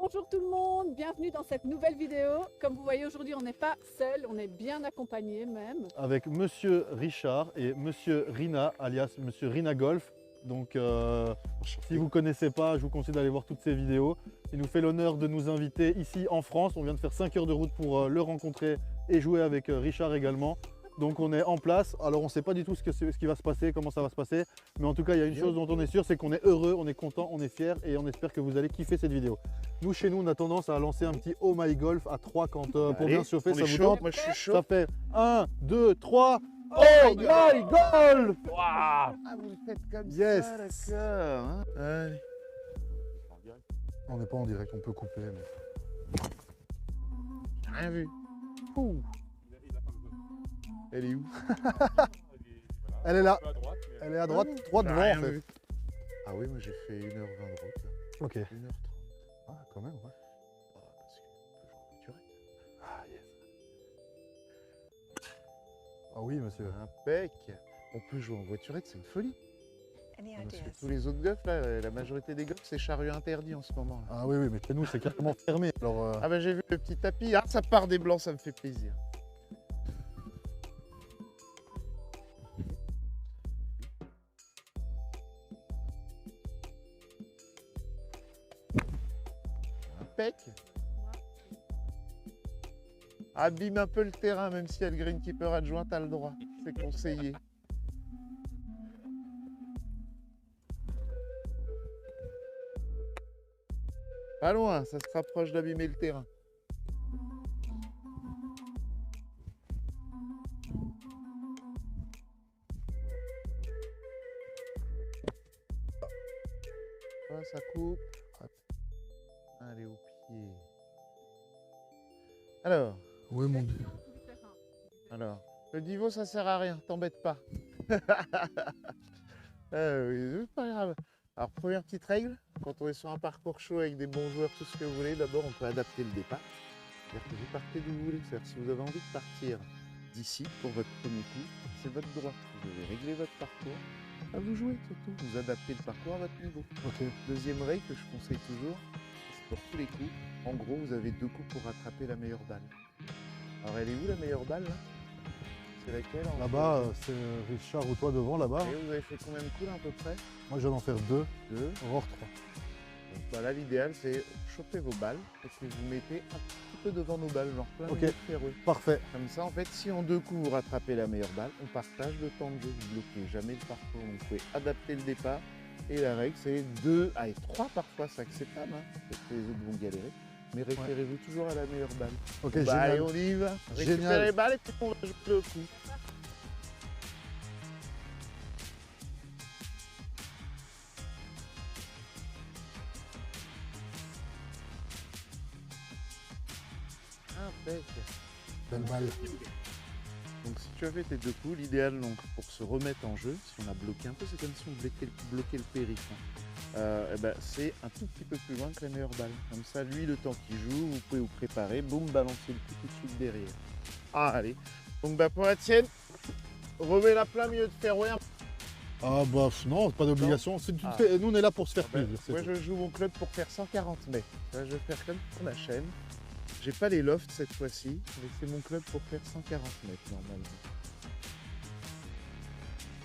Bonjour tout le monde, bienvenue dans cette nouvelle vidéo. Comme vous voyez aujourd'hui, on n'est pas seul, on est bien accompagné même. Avec Monsieur Richard et Monsieur Rina, alias Monsieur Rina Golf. Donc si vous ne connaissez pas, je vous conseille d'aller voir toutes ces vidéos. Il nous fait l'honneur de nous inviter ici en France. On vient de faire 5 heures de route pour le rencontrer et jouer avec Richard également. Donc on est en place. Alors on ne sait pas du tout ce qui va se passer, comment ça va se passer. Mais en tout cas, il y a une chose dont on est sûr, c'est qu'on est heureux, on est content, on est fier et on espère que vous allez kiffer cette vidéo. Nous, chez nous, on a tendance à lancer un petit Oh My Golf à 3 quand pour bien se chauffer. Ça vous tente? Moi je suis chaud. Ça fait 1, 2, 3. Oh my Golf! Wow. Ah, vous le faites comme Yes. ça, d'accord. Hein. Allez. On n'est pas en direct, on peut couper. Mais... J'ai rien vu. Ouh. Elle est où? Elle est là. Elle est à droite, droite J'ai devant rien en fait. vu. Ah oui, moi j'ai fait 1h20 de route. Là. Ok. 1h30. Ah, quand même, ouais. Ah, parce que je voiturette. Ah, yes. Ah oui, monsieur. Impec. On peut jouer en voiturette, c'est une folie. Any Parce que ideas? tous les autres golfs, là, la majorité des golfs, c'est chariot interdit en ce moment. Là. Ah oui, oui, mais chez nous, c'est carrément fermé. Alors, Ah bah j'ai vu le petit tapis. Ah, ça part des blancs, ça me fait plaisir. Impec. Abîme un peu le terrain, même si il y a le greenkeeper adjoint, t'as le droit. C'est conseillé. Pas loin, ça se rapproche d'abîmer le terrain. Ah, ça coupe. Hop. Allez, au pied. Alors, oui, mon Dieu. le niveau, ça sert à rien, t'embête pas. Oui, c'est pas grave. Alors, première petite règle, quand on est sur un parcours chaud avec des bons joueurs, tout ce que vous voulez, d'abord, on peut adapter le départ. C'est-à-dire que vous partez d'où vous voulez. C'est-à-dire si vous avez envie de partir d'ici pour votre premier coup, c'est votre droit. Vous devez régler votre parcours. À vous jouer, surtout. Vous adaptez le parcours à votre niveau. Ok. Deuxième règle que je conseille toujours, c'est pour tous les coups. En gros, vous avez 2 coups pour rattraper la meilleure balle. Alors, elle est où la meilleure balle là? C'est laquelle en Là-bas, c'est Richard ou toi devant, là-bas. Et vous avez fait combien de coups là à peu près? Moi, je viens d'en faire 2, 2. Aurore 3. Donc bah, là, l'idéal, c'est choper vos balles et que vous mettez un petit peu devant nos balles, genre plein Ok. milieu de ferreux. Parfait. Comme ça, en fait, si en 2 coups vous rattrapez la meilleure balle, on partage le temps de jeu, vous bloquez jamais le parcours. Donc, vous pouvez adapter le départ. Et la règle, c'est 2, allez, 3 parfois, c'est acceptable, hein, parce que les autres vont galérer. Mais référez-vous toujours à la meilleure balle. Ok, Bah, génial. allez, on y va. Récupérez Génial. les balles et puis on va jouer le coup. Impec. Belle balle. Donc si tu as fait tes 2 coups, l'idéal donc pour se remettre en jeu, si on a bloqué un peu, c'est comme si on bloquait le périph'. Eh ben, c'est un tout petit peu plus loin que la meilleure balle. Comme ça, lui, le temps qu'il joue, vous pouvez vous préparer, boum, balancer le coup tout de suite derrière. Ah, allez. Donc bah, pour la tienne, remets la plein milieu de fairway. Ah bah non, pas d'obligation. Ah. Nous, on est là pour se faire Ben, plaisir. c'est moi, tout. je joue mon club pour faire 140 mètres. Là, je vais faire comme sur ma chaîne. J'ai pas les lofts cette fois-ci, mais c'est mon club pour faire 140 mètres normalement.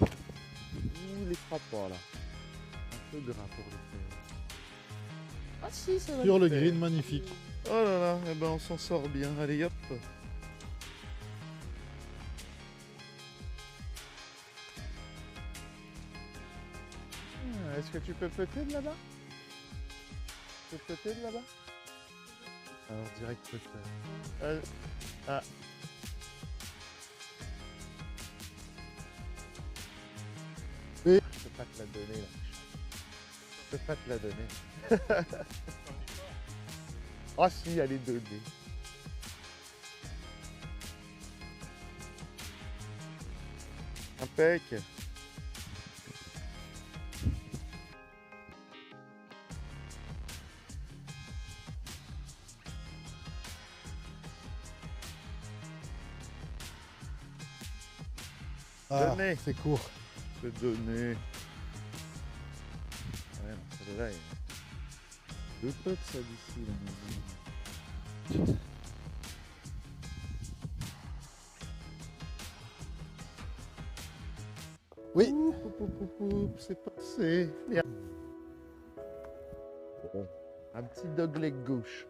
Ouh, les frappes pas là. Un peu gras pour les faire. Ah si, ça va. Sur le faire. green, magnifique. Oh là là, eh ben on s'en sort bien. Allez hop. Est-ce que tu peux putter de là-bas? Tu peux putter de là-bas? Alors direct putter. Ah. Et- Je peux pas te la donner là. Je peux pas te la donner. Ah si, elle est donnée. Impec. Ah, Donnez. c'est court. Se donner. Ouais, non, celle-là, Deux potes ça d'ici là. Oui. C'est passé. Merde. Bon. Un petit dogleg gauche.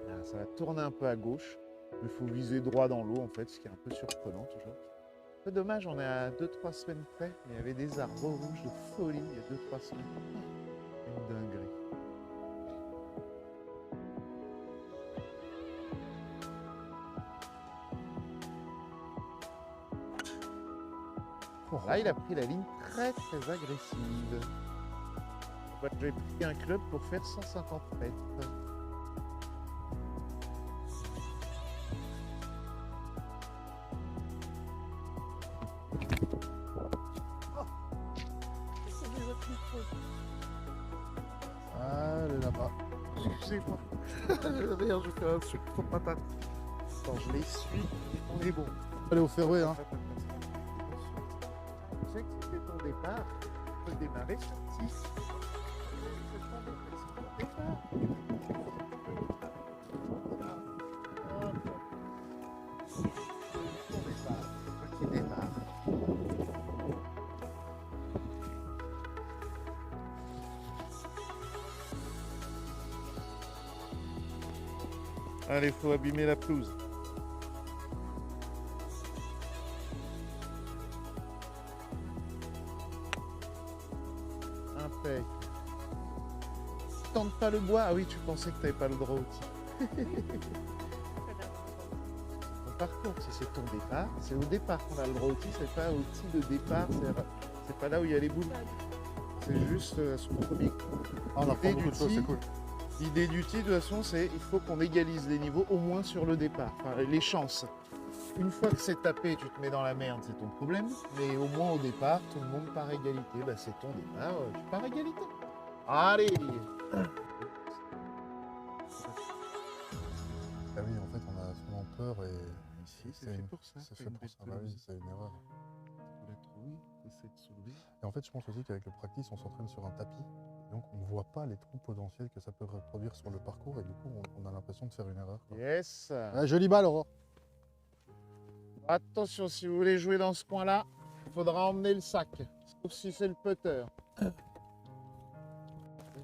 Ah, ça va tourner un peu à gauche. Mais il faut viser droit dans l'eau en fait, ce qui est un peu surprenant toujours. Un peu dommage, on est à 2-3 semaines près. Il y avait des arbres rouges de folie il y a 2-3 semaines. Une dinguerie. Là, il a pris la ligne très agressive. J'ai pris un club pour faire 150 mètres. Allez là-bas. Excusez-moi. Regarde, je fais un truc pour patate. Attends, je l'essuie. On est bon. Allez au fairway, hein. Tu sais que c'était ton départ. Tu peux démarrer sur 6. Petit départ. Allez, faut abîmer la pelouse. Impec. Tente pas le bois. Ah oui, tu pensais que tu n'avais pas le droit au tir. Ton parcours, si c'est ton départ, c'est au départ qu'on a le droit au tir, c'est pas au tir de départ, c'est pas là où il y a les boules. C'est juste son premier coup. Ah, on apprend beaucoup de choses, c'est cool. L'idée du tir, de toute façon, c'est il faut qu'on égalise les niveaux au moins sur le départ, enfin, les chances. Une fois que c'est tapé, tu te mets dans la merde, c'est ton problème. Mais au moins au départ, tout le monde part égalité. Bah, c'est ton départ, tu pars égalité. Allez! Ah oui, en fait, on a souvent peur et Ici, c'est fait pour ça. c'est fait pour ça. Bah oui, c'est une erreur. Tu la trouves, t'essaies de soulever. Et en fait, je pense aussi qu'avec le practice, on s'entraîne sur un tapis. Donc, on ne voit pas les trous potentiels que ça peut reproduire sur le parcours. Et du coup, on a l'impression de faire une erreur, quoi. Yes! Ouais, jolie balle, Aurore. Attention, si vous voulez jouer dans ce coin-là, il faudra emmener le sac. Sauf si c'est le putter.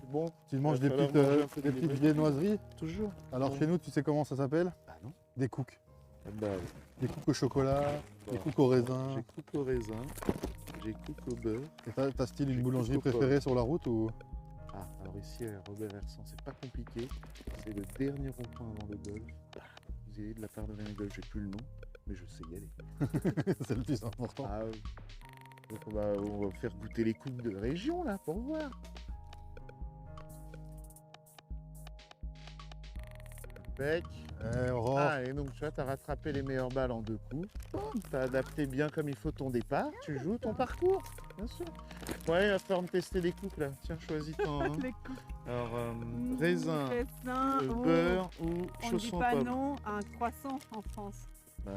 Bon, Tu manges il des va falloir manger un peu petites d'éléments. viennoiseries. Toujours. Alors, chez nous, tu sais comment ça s'appelle? Bah non. Des cooks. Bah, Des cooks au chocolat, des cooks au raisin. j'ai cook au raisin, j'ai cook au beurre. Et t'as style une J'ai boulangerie cook au préférée sur la route ou? Ah, alors ici à Robert Hersant, c'est pas compliqué. C'est le dernier rond-point avant le golf. Vous y allez de la part de René Golf, j'ai plus le nom, mais je sais y aller. C'est le plus important. Ah oui. Donc on va faire goûter les coupes de région là pour voir. Impec. Aurore. Ah, et donc tu vois, tu as rattrapé les meilleures balles en 2 coups. Tu as adapté bien comme il faut ton départ. Tu joues ton parcours, bien sûr. Ouais, il va falloir me tester les coupes là. Tiens, choisis ton. Les coups. Alors, raisin, beurre ou On dit chausson pas pomme. non à un croissant en France. Ben,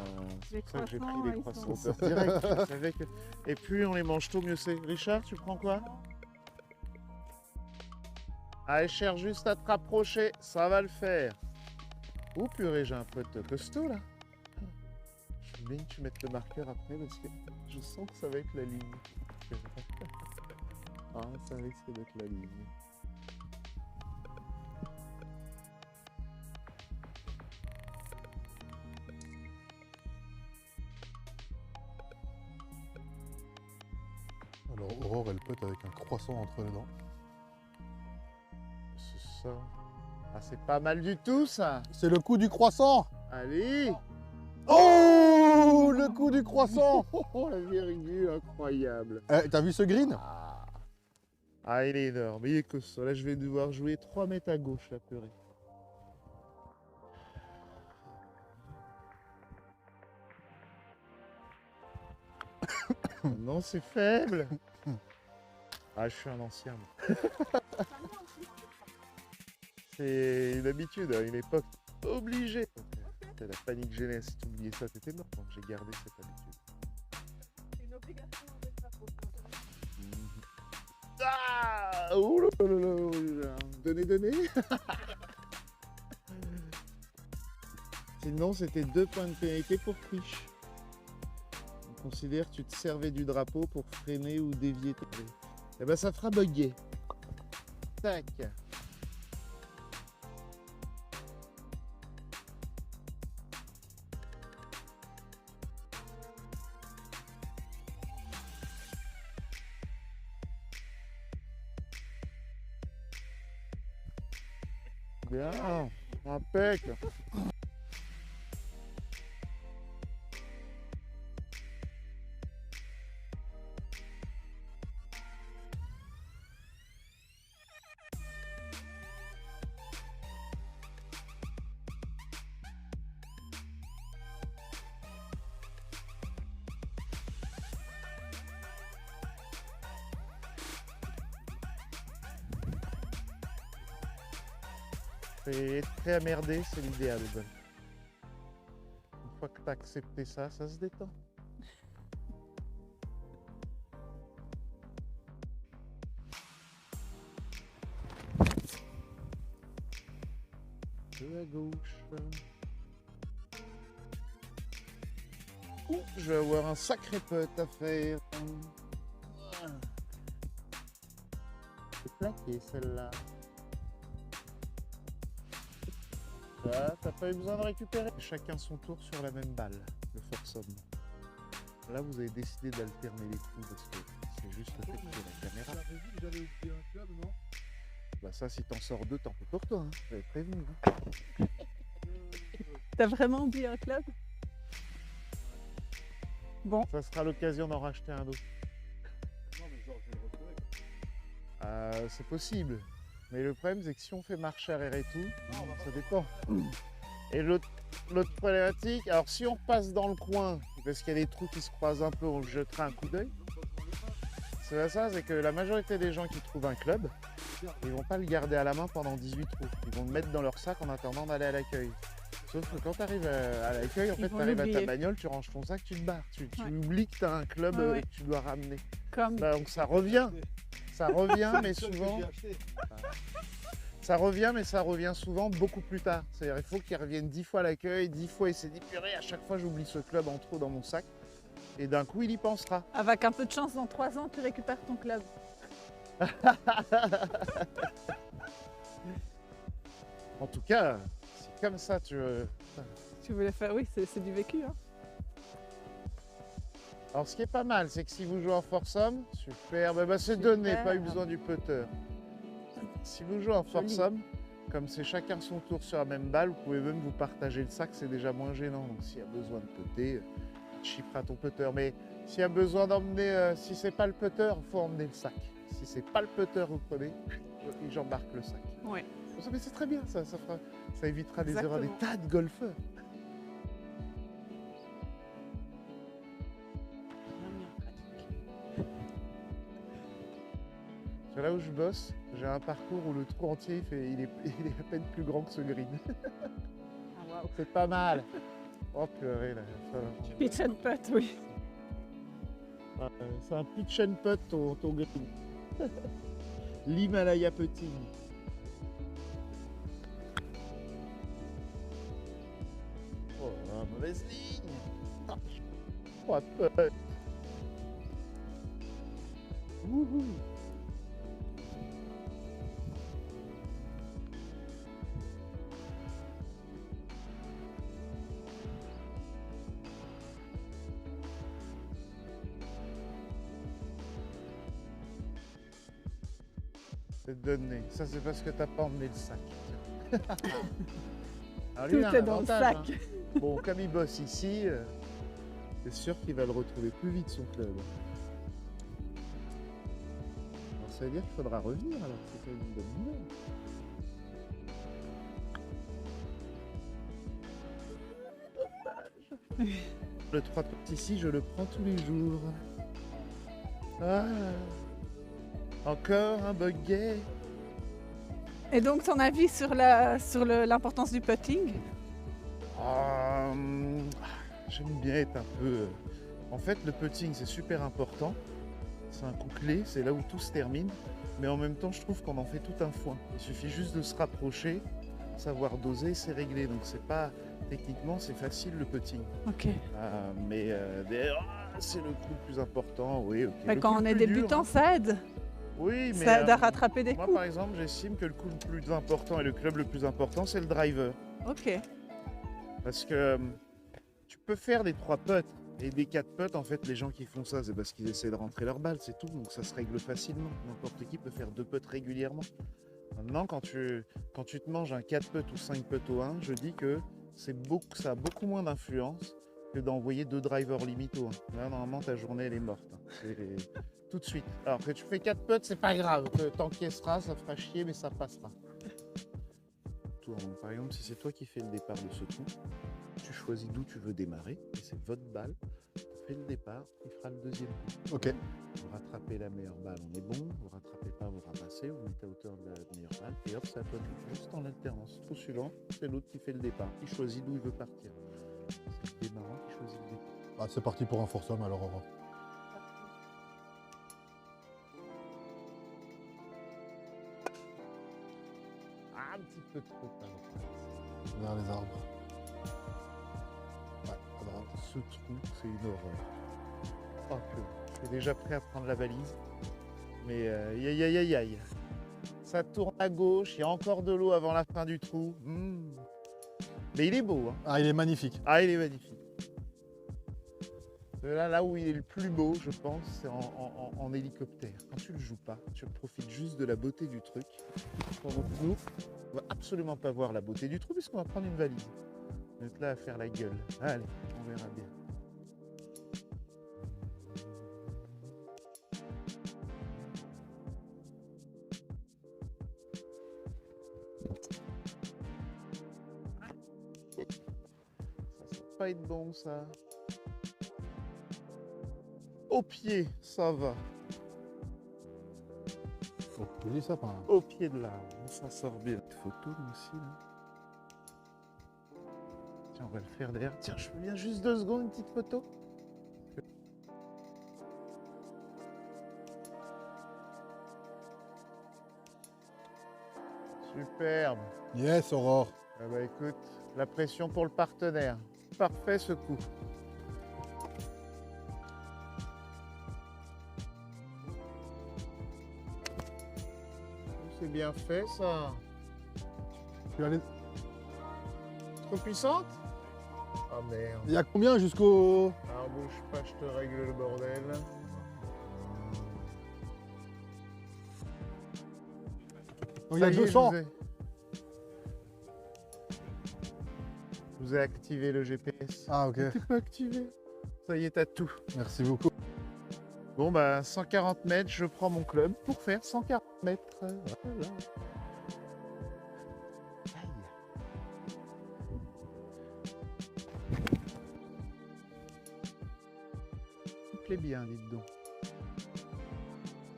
c'est Les pour ça que j'ai pris croissants, les ils croissants sont- au beurre direct. Je savais que- Et plus on les mange tôt, mieux c'est. Richard, tu prends quoi? Allez, cher, juste à te rapprocher, ça va le faire. Oh purée, j'ai un pote costaud là. Je veux bien que tu mettes le marqueur après parce que je sens que ça va être la ligne. Ah, ça risque d'être la ligne. Alors, Aurore, elle peut avec un croissant entre les dents. C'est ça. Ah, c'est pas mal du tout ça. C'est le coup du croissant. Allez. Oh, le coup du croissant. Oh, la virgule incroyable. T'as vu ce green? Ah, il est énorme, il est costaud. Là, je vais devoir jouer 3 mètres à gauche, la purée. Non, c'est faible. Ah, je suis un ancien. moi. C'est une habitude, à une époque obligée. T'as la panique jeunesse, si tu oubliais ça, t'étais mort. Donc j'ai gardé cette habitude. C'est une obligation d'être là pour Ah, ouh là là là là. Donnez. Sinon, c'était 2 points de pénalité pour triche. On considère que tu te servais du drapeau pour freiner ou dévier tes blés. Eh ben, ça fera bugger. Tac. Bien, impec. Et être prêt à merder, c'est l'idéal. Une fois que tu as accepté ça, ça se détend. De la gauche. Ouh, je vais avoir un sacré putt à faire. C'est plaqué celle-là. Là, t'as pas eu besoin de récupérer. Chacun son tour sur la même balle, le foursome. Là, vous avez décidé d'alterner les coups parce que c'est juste le fait que j'ai la caméra. Vous avez oublié un club, non? Bah ça, si t'en sors 2, tant pis pour toi. Hein. J'avais prévenu. Hein. T'as vraiment oublié un club? Bon. Ça sera l'occasion d'en racheter un autre. Non, mais genre, je vais le retrouver. C'est possible. Mais le problème, c'est que si on fait marche arrière et tout, ça dépend. Et l'autre problématique, alors si on passe dans le coin, parce qu'il y a des trous qui se croisent un peu, on jettera un coup d'œil. C'est ça, c'est que la majorité des gens qui trouvent un club, ils vont pas le garder à la main pendant 18 trous. Ils vont le mettre dans leur sac en attendant d'aller à l'accueil. Sauf que quand tu arrives à l'accueil, en fait, tu arrives à ta bagnole, tu ranges ton sac, tu te barres. Tu oublies que tu as un club que tu dois ramener. Bah, donc ça revient. Ça revient, mais souvent. Ça revient, mais ça revient souvent beaucoup plus tard. C'est-à-dire il faut qu'il revienne 10 fois à l'accueil, 10 fois il s'est dit purée, à chaque fois j'oublie ce club en trop dans mon sac. Et d'un coup il y pensera. Avec un peu de chance, dans 3 ans, tu récupères ton club. En tout cas, si comme ça tu voulais faire, oui, c'est du vécu. Hein. Alors ce qui est pas mal, c'est que si vous jouez en foursome, super, bah, c'est donné, pas eu besoin du putter. Si vous jouez en foursome, comme c'est chacun son tour sur la même balle, vous pouvez même vous partager le sac, c'est déjà moins gênant. Donc s'il y a besoin de putter, tu chipperas ton putter. Mais s'il y a besoin d'emmener, si c'est pas le putter, il faut emmener le sac. Si c'est pas le putter, vous prenez, j'embarque le sac. Oui. Mais c'est très bien, ça évitera des erreurs des tas de golfeurs. Là où je bosse, j'ai un parcours où le trou entier, il est à peine plus grand que ce green. Ah, wow. C'est pas mal. Oh purée là. Pitch and putt, oui. C'est un pitch and putt ton green. L'Himalaya putting. Oh la mauvaise ligne. Oh, putt. Wouhou. C'est donné. Ça, c'est parce que t'as pas emmené le sac. Alors, lui, Tout est dans le sac. Hein. Bon, comme il bosse ici, c'est sûr qu'il va le retrouver plus vite, son club. Alors, ça veut dire qu'il faudra revenir, alors c'est quand même une bonne nouvelle. Le 3 putt ici, je le prends tous les jours. Ah. Encore un buggy. Et donc ton avis sur l'importance du putting? J'aime bien être un peu... En fait, le putting, c'est super important. C'est un coup clé, c'est là où tout se termine. Mais en même temps, je trouve qu'on en fait tout un foin. Il suffit juste de se rapprocher, savoir doser, c'est réglé. Donc c'est pas techniquement, c'est facile le putting. Ok. C'est le coup le plus important, oui. Ok. Mais Le quand coup on le est plus dur, débutant, hein. ça aide. Oui, mais Ça aide à rattraper des moi, coups. par exemple, j'estime que le coup le plus important et le club le plus important, c'est le driver. Ok. Parce que tu peux faire des 3 putts et des 4 putts, en fait, les gens qui font ça, c'est parce qu'ils essaient de rentrer leur balle, c'est tout. Donc ça se règle facilement. N'importe qui peut faire 2 putts régulièrement. Maintenant, quand tu te manges un 4 putts ou 5 putts au 1, je dis que ça a beaucoup moins d'influence que d'envoyer 2 drivers limite au 1. Là, normalement, ta journée, elle est morte. Hein. C'est tout de suite. Alors que tu fais 4 putts, c'est pas grave. T'encaisseras, ça fera chier, mais ça passera. Par exemple, si c'est toi qui fais le départ de ce trou, tu choisis d'où tu veux démarrer, et c'est votre balle. Tu fais le départ, il fera le deuxième coup. Ok. Vous rattrapez la meilleure balle, on est bon. Vous rattrapez pas, vous ramassez, vous mettez à hauteur de la meilleure balle, et hop, c'est à toi de jouer. Juste en alternance. Trou suivant, c'est l'autre qui fait le départ. Il choisit d'où il veut partir. C'est le démarrant qui choisit le départ. Ah, c'est parti pour un foursome alors Aurore. Ah, un petit peu trop tard. Vers les arbres. Ouais, à droite. Ce trou, c'est une horreur. Oh que je suis déjà prêt à prendre la valise. Mais aïe aïe aïe aïe. Ça tourne à gauche, il y a encore de l'eau avant la fin du trou. Mais il est beau, hein. Ah, il est magnifique. Ah, il est magnifique. Là où il est le plus beau, je pense, c'est en hélicoptère. Quand tu le joues pas, tu profites juste de la beauté du truc. Nous, on va absolument pas voir la beauté du trou puisqu'on va prendre une valise. On va être là à faire la gueule. Allez, on verra bien. Ça va pas être bon, ça. Au pied, ça va. Oh, joli sapin. Au pied de l'arbre, ça sort bien. Une photo, nous aussi, là. Tiens, on va le faire derrière. Tiens, je peux bien juste 2 secondes, une petite photo. Superbe. Yes, Aurore. Ah bah écoute, la pression pour le partenaire. Parfait ce coup. C'est bien fait ça. Tu vas aller- Trop puissante? Ah merde. Il y a combien jusqu'au... Alors bouge pas, je te règle le bordel. Oh, il y a Ça est, 200. Je vous ai activé le GPS. Ah, ok. T'es pas activé. Ça y est, t'as tout. Merci beaucoup. Bon bah 140 mètres, je prends mon club pour faire 140 mètres. Voilà. Aïe. Ça me plaît bien, dites donc.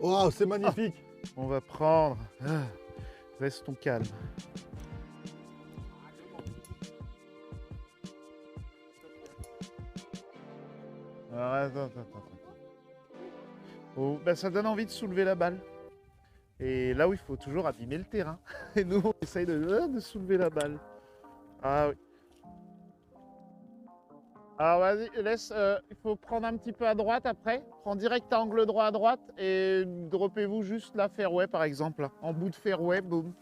Waouh, c'est magnifique. On va prendre. Restons calmes. Alors, attends. Oh, bah, ça donne envie de soulever la balle. Et là où il faut toujours abîmer le terrain. Et nous, on essaye de soulever la balle. Ah oui. Alors vas-y, laisse. Il faut prendre un petit peu à droite après. Prends direct angle droit à droite et droppez-vous juste là, fairway par exemple. En bout de fairway, boum.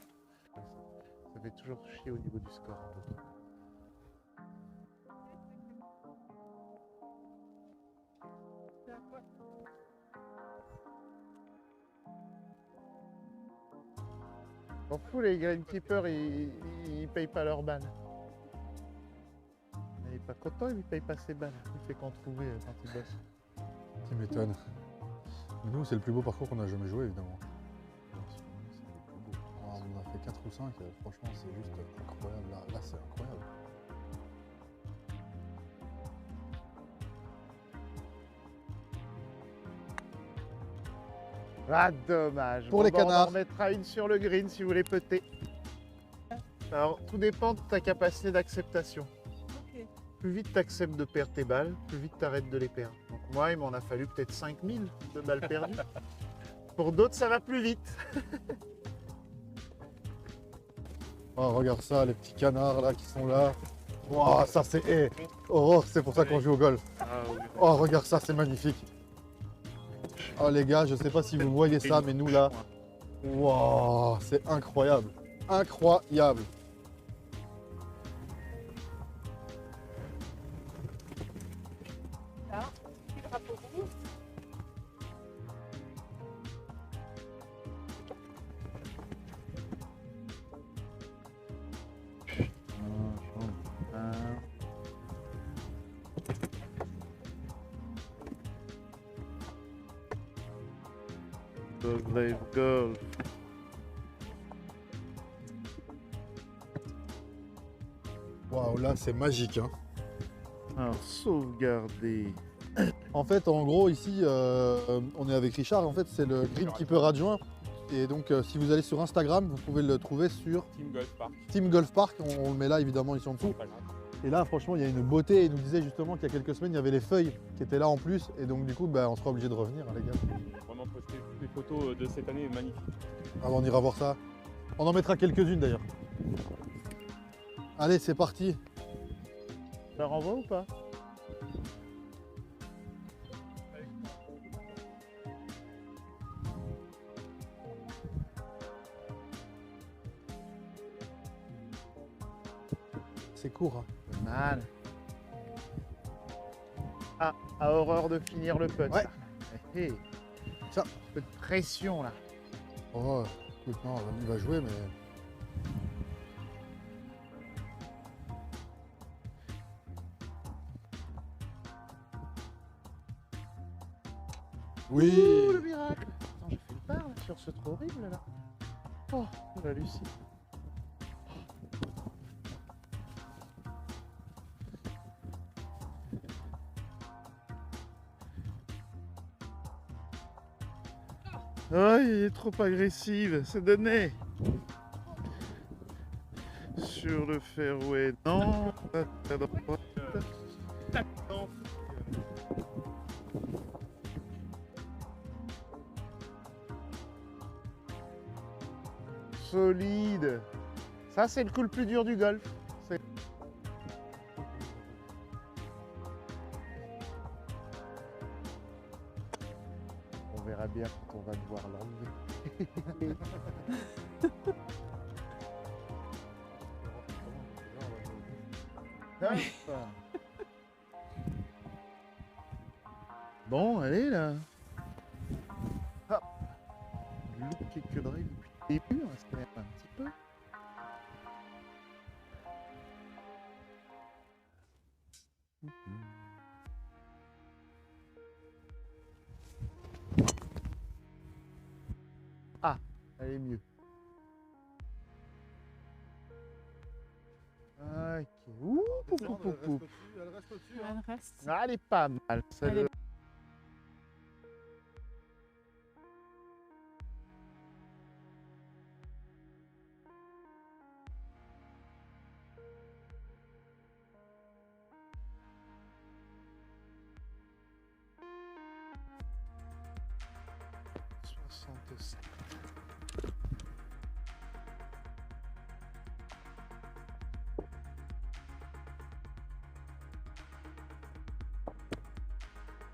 Ça fait toujours chier au niveau du score. On fout les greenkeepers, ils payent pas leurs balles. Il n'est pas content, il ne paye pas ses balles. Il fait qu'en trouver quand il bosse. Tu m'étonnes. Nous, c'est le plus beau parcours qu'on a jamais joué, évidemment. Ah, on en a fait 4 ou 5, franchement, c'est juste incroyable. Là c'est incroyable. Ah, dommage. Pour les canards. On en remettra une sur le green si vous voulez peter. Alors, tout dépend de ta capacité d'acceptation. Ok. Plus vite tu acceptes de perdre tes balles, plus vite tu arrêtes de les perdre. Donc Moi, il m'en a fallu peut-être 5000 de balles perdues. Pour d'autres, ça va plus vite. Oh, regarde ça, les petits canards là qui sont là. Wow, ça c'est... Hey, Aurore, c'est pour ça qu'on joue au golf. Ah, oui. Oh, regarde ça, c'est magnifique. Oh les gars, je sais pas si vous voyez ça, mais nous là... Wow, c'est incroyable. Incroyable. Là, petit drapeau rouge. Dog Life Golf. Waouh, là c'est magique. Hein. Alors, sauvegarder. En fait, en gros, ici, on est avec Richard. En fait, c'est le greenkeeper adjoint. Et donc, si vous allez sur Instagram, vous pouvez le trouver sur Team Golf Park. Team Golf Park. On le met là, évidemment, ici en dessous. Et là, franchement, il y a une beauté. Il nous disait justement qu'il y a quelques semaines, il y avait les feuilles qui étaient là en plus. Et donc, du coup, on sera obligé de revenir, hein, les gars. Vraiment posté toutes les photos de cette année magnifiques. Ah, on ira voir ça. On en mettra quelques-unes d'ailleurs. Allez, c'est parti. Ça renvoie ou pas? C'est court. Hein. Pas mal. Ah, à horreur de finir le putt. Ouais. Hé, hé. Ça. Un peu de pression là. Oh, écoute, non, il va jouer, mais... Oui. Ouh, le miracle. Attends, j'ai fait le part là, sur ce trou horrible là. Oh, la Lucie. Oh, il est trop agressive, c'est donné. Sur le fairway, non. À droite. Solide. Ça, c'est le coup le plus dur du golf. On verra bien quand on va devoir l'enlever. Bon, allez là. Hop. Je loupe quelques drives depuis le début, on va se mettre un petit peu. Ah, elle est mieux. Ok. Ouh, pou, pou, pou, pou. Elle reste au-dessus. Elle reste. Ah, elle est pas mal. Elle Celle-là. est-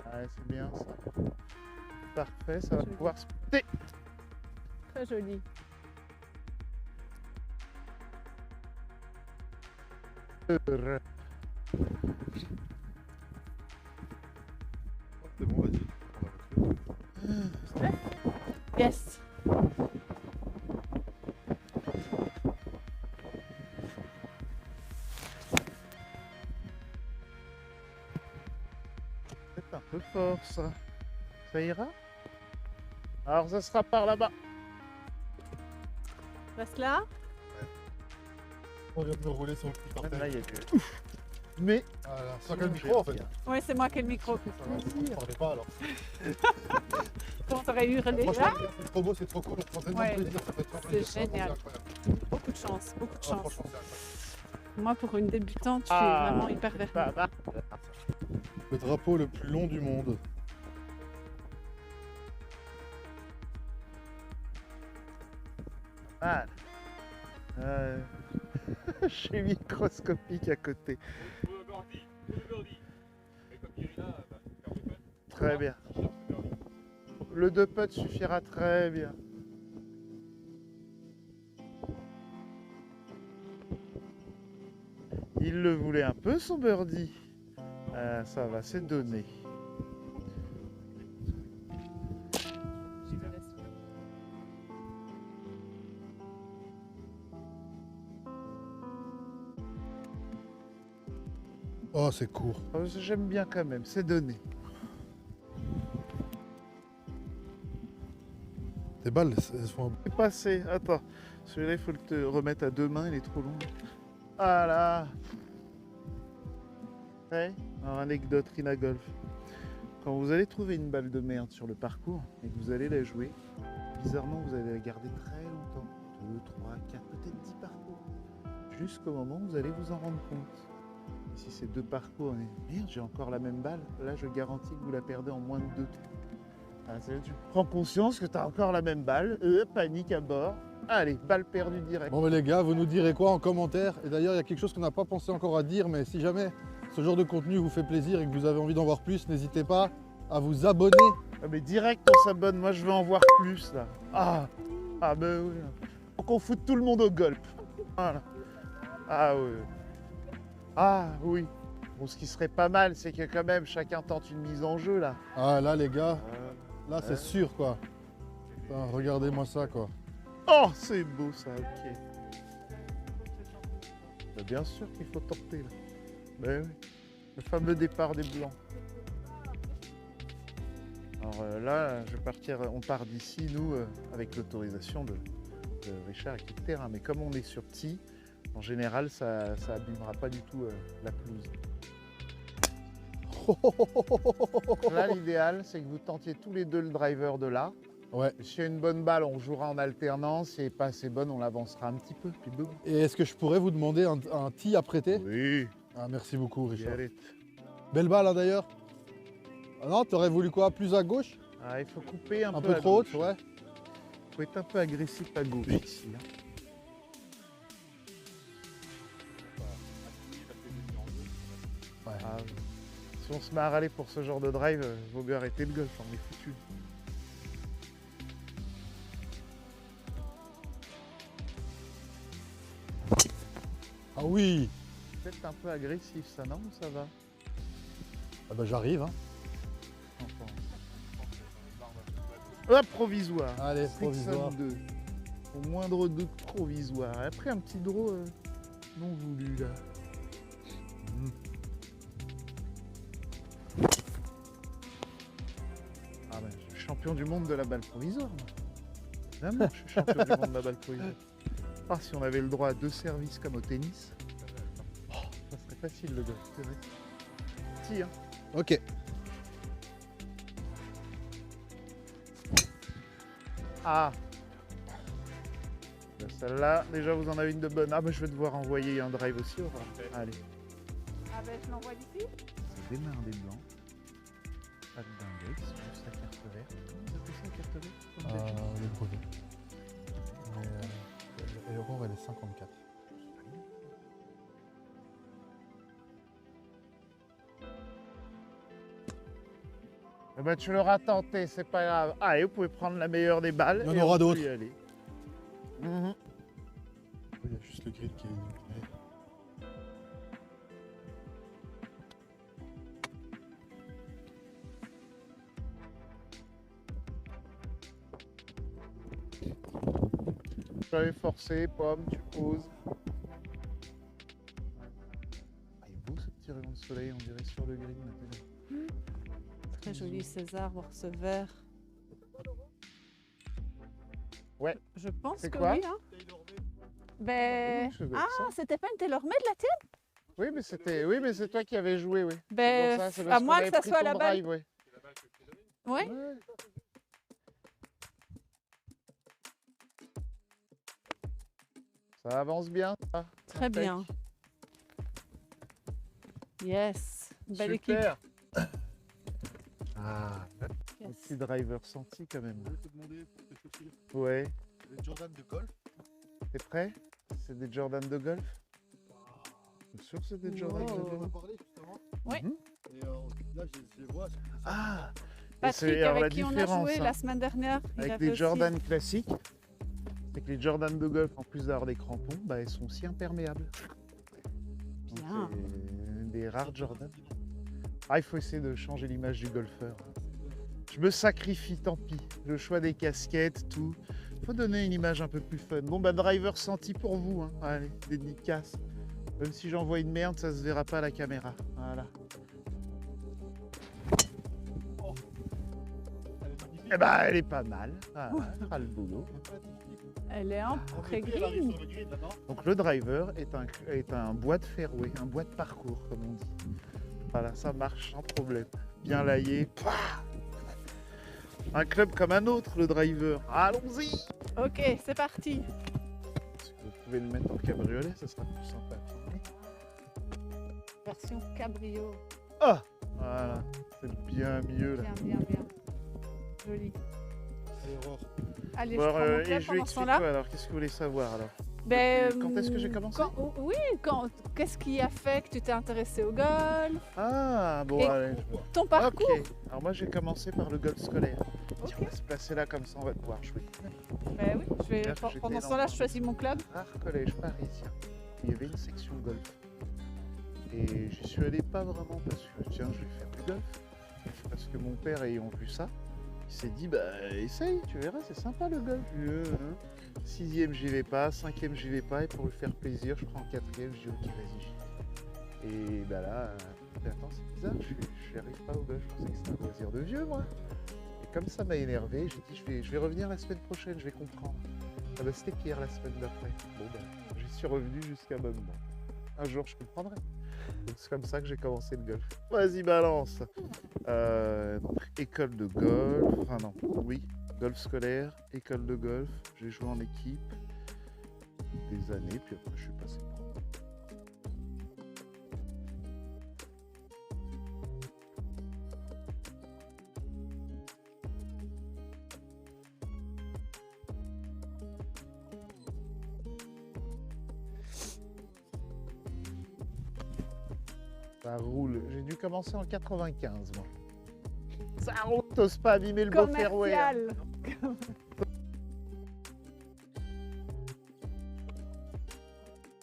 Ouais, c'est bien ça. Parfait, ça va Joli. pouvoir se péter. Très joli. C'est bon, vas-y. Yes. C'est un peu fort ça. Ça ira? Alors ça sera par là-bas. Reste là. On vient de me rouler sur le petit parterre. Là, il y a que... Mais Voilà. C'est toi qui as le micro en fait. Ouais, c'est moi qui ai le micro. Ne parlez pas alors. On t'aurait hurlé Franchement, là. les gars, c'est trop beau, c'est trop cool. On prend tellement Ouais. de plaisir. Ça fait trop C'est plaisir. génial. incroyable. Beaucoup de chance, beaucoup de Ah, chance. franchement, c'est incroyable. Moi, pour une débutante, je suis Ah, vraiment hyper bah, vertueuse. bah. Le drapeau le plus long du monde. Ah. Chez microscopique à côté. Très bien. Le 2 putts suffira très bien. Il le voulait un peu son birdie. Ça va, c'est donné. Oh, c'est court. J'aime bien quand même, c'est donné. Tes balles, elles sont... C'est passé, attends. Celui-là, il faut le te remettre à deux mains, il est trop long. Voilà. Ouais. Alors, anecdote Rina Golf. Quand vous allez trouver une balle de merde sur le parcours et que vous allez la jouer, bizarrement, vous allez la garder très longtemps. 2, 3, 4, peut-être 10 parcours. Jusqu'au moment où vous allez vous en rendre compte. Et si ces deux parcours, merde, j'ai encore la même balle, là, je garantis que vous la perdez en moins de 2 tours. Ah, tu prends conscience que tu as encore la même balle, panique à bord. Allez, balle perdue direct. Bon, mais les gars, vous nous direz quoi en commentaire? Et d'ailleurs, il y a quelque chose qu'on n'a pas pensé encore à dire, mais si jamais ce genre de contenu vous fait plaisir et que vous avez envie d'en voir plus, n'hésitez pas à vous abonner. Ah, mais direct, on s'abonne. Moi, je veux en voir plus, là. Ah ben oui. Faut qu'on foute tout le monde au golf. Voilà. Ah oui. Ah oui. Bon, ce qui serait pas mal, c'est que quand même, chacun tente une mise en jeu, là. Ah, là, les gars, là, c'est sûr, quoi. Putain, regardez-moi ça, quoi. Oh, c'est beau, ça, ok. Bah, bien sûr qu'il faut tenter, là. Ben oui. Le fameux départ des Blancs. Alors là, je vais partir, on part d'ici, nous, avec l'autorisation de Richard et de terrain. Mais comme on est sur tee, en général, ça abîmera pas du tout la pelouse. Là, l'idéal, c'est que vous tentiez tous les deux le driver de là. Ouais. S'il y a une bonne balle, on jouera en alternance. Si elle n'est pas assez bonne, on l'avancera un petit peu. Puis boum. Et est-ce que je pourrais vous demander un tee à prêter? Oui. Ah, merci beaucoup, Richard. Allez. Belle balle, hein, d'ailleurs. Ah non, t'aurais voulu quoi? Plus à gauche? Ah, il faut couper un Un peu peu à trop gauche. haute, ouais. Il faut être un peu agressif à gauche ici. Hein. Ouais. Ah, si on se met à râler pour ce genre de drive, vaut mieux arrêter le golf, on est foutu. Ah oui. Peut-être un peu agressif ça, non? Ou ça va? Ah bah j'arrive, hein. Hop, provisoire. Allez, provisoire. 2. Au moindre doute, provisoire. Après un petit draw non voulu là. Ah ben, je suis champion du monde de la balle provisoire. Moi. Vraiment, je suis champion du monde de la balle provisoire. Ah, si on avait le droit à 2 services comme au tennis, ça serait facile le golf. C'est vrai. Si, hein. Ok. Ah. Ben, celle-là, déjà vous en avez une de bonne. Ah ben je vais devoir envoyer un drive aussi. Allez. Ah ben je l'envoie d'ici. C'est des mains des blancs. Pas de dinguex, juste la carte verte. Vous appelez ça la carte verte comme d'habitude Le brevet. Mais l'erreur, elle est 54. Eh ben, tu l'auras tenté, c'est pas grave. Allez, vous pouvez prendre la meilleure des balles. Il y en et aura on peut d'autres. y aller. Mhm. Il y a juste le grid qui est illuminé. Tu vas aller forcer, pomme, tu poses. Ah, il est beau ce petit rayon de soleil, on dirait sur le green. Très joli César, voir ce vert. Ouais. Je pense C'est que quoi? oui. Hein. Ben... Oui, ça doit Ah, être ça. c'était pas une TaylorMade la tienne? Oui, mais c'est toi qui avais joué, oui. Ben, C'est pour ça, c'est à parce qu'on moins avait que ça pris soit ton la balle. drive, ouais. Oui. Ouais. Ça avance bien, ça. Très Impec. bien. Yes. Belle équipe. Super. Ah, un Yes. petit driver senti quand même. Je vais te demander pour tes chaussures, Ouais, les Jordan de golf. t'es prêt? C'est des Jordan de golf? Bien sûr, c'est des Jordan de Wow. On en a golf. parlé justement. Ouais. Mhm. Et là, je les vois. Ah, et Patrick, c'est- alors, la avec qui on a différence, joué hein, la semaine dernière, il avec avait les aussi- Jordan classiques, c'est que les Jordan de golf, en plus d'avoir des crampons, bah, elles sont aussi imperméables. Donc, Bien. c'est des rares Jordan. Ah, il faut essayer de changer l'image du golfeur. Je me sacrifie, tant pis. Le choix des casquettes, tout. Faut donner une image un peu plus fun. Bon, bah, driver senti pour vous. Hein. Allez, dédicace. Même si j'envoie une merde, ça se verra pas à la caméra. Voilà. Eh bah, elle est pas mal. Voilà, elle fera le boulot. Elle est en pré-green. Donc le driver est un bois de fairway, un bois de parcours comme on dit. Voilà, ça marche sans problème. Bien laillé. Pouah, un club comme un autre, le driver. Allons-y. Ok, c'est parti. Vous pouvez le mettre en cabriolet, ça sera plus sympa. Version cabrio. Ah, voilà, c'est bien mieux là. Bien, bien, bien. Joli. Allez, Aurore. Allez, Bon, je prends mon et club je lui pendant ce explique temps-là. quoi alors? Qu'est-ce que vous voulez savoir alors? Ben, Quand est-ce que j'ai commencé? Oui, qu'est-ce qui a fait que tu t'es intéressé au golf? Ah, bon, Et- allez. Ton parcours? Ok, alors moi j'ai commencé par le golf scolaire. Tiens, Ok. on va se placer là comme ça, on va pouvoir jouer. Ben oui, C'est-à-dire que j'étais pendant ce dans temps-là, un je choisis mon club. Rare collège parisien. Il y avait une section golf. Et j'y suis allé pas vraiment parce que tiens, je vais faire du golf. Parce que mon père ayant vu ça, il s'est dit bah essaye, tu verras, c'est sympa le golf. Sixième j'y vais pas, cinquième j'y vais pas, et pour lui faire plaisir, je prends quatrième, je dis ok vas-y j'y vais. Et bah là, attends c'est bizarre, je n'arrive pas au golf, je pensais que c'était un loisir de vieux moi. Et comme ça m'a énervé, j'ai dit je vais revenir la semaine prochaine, je vais comprendre. Ah bah c'était pire la semaine d'après. Bon bah j'y suis revenu jusqu'à maintenant. Un jour je comprendrai. Donc c'est comme ça que j'ai commencé le golf. Vas-y balance. Donc, école de golf, enfin non, oui, golf scolaire, école de golf, j'ai joué en équipe des années, puis après je suis passé pro. Ça roule. J'ai dû commencer en 95, moi. Ça roule, t'oses pas abîmer le beau fairway. Hein. Commercial.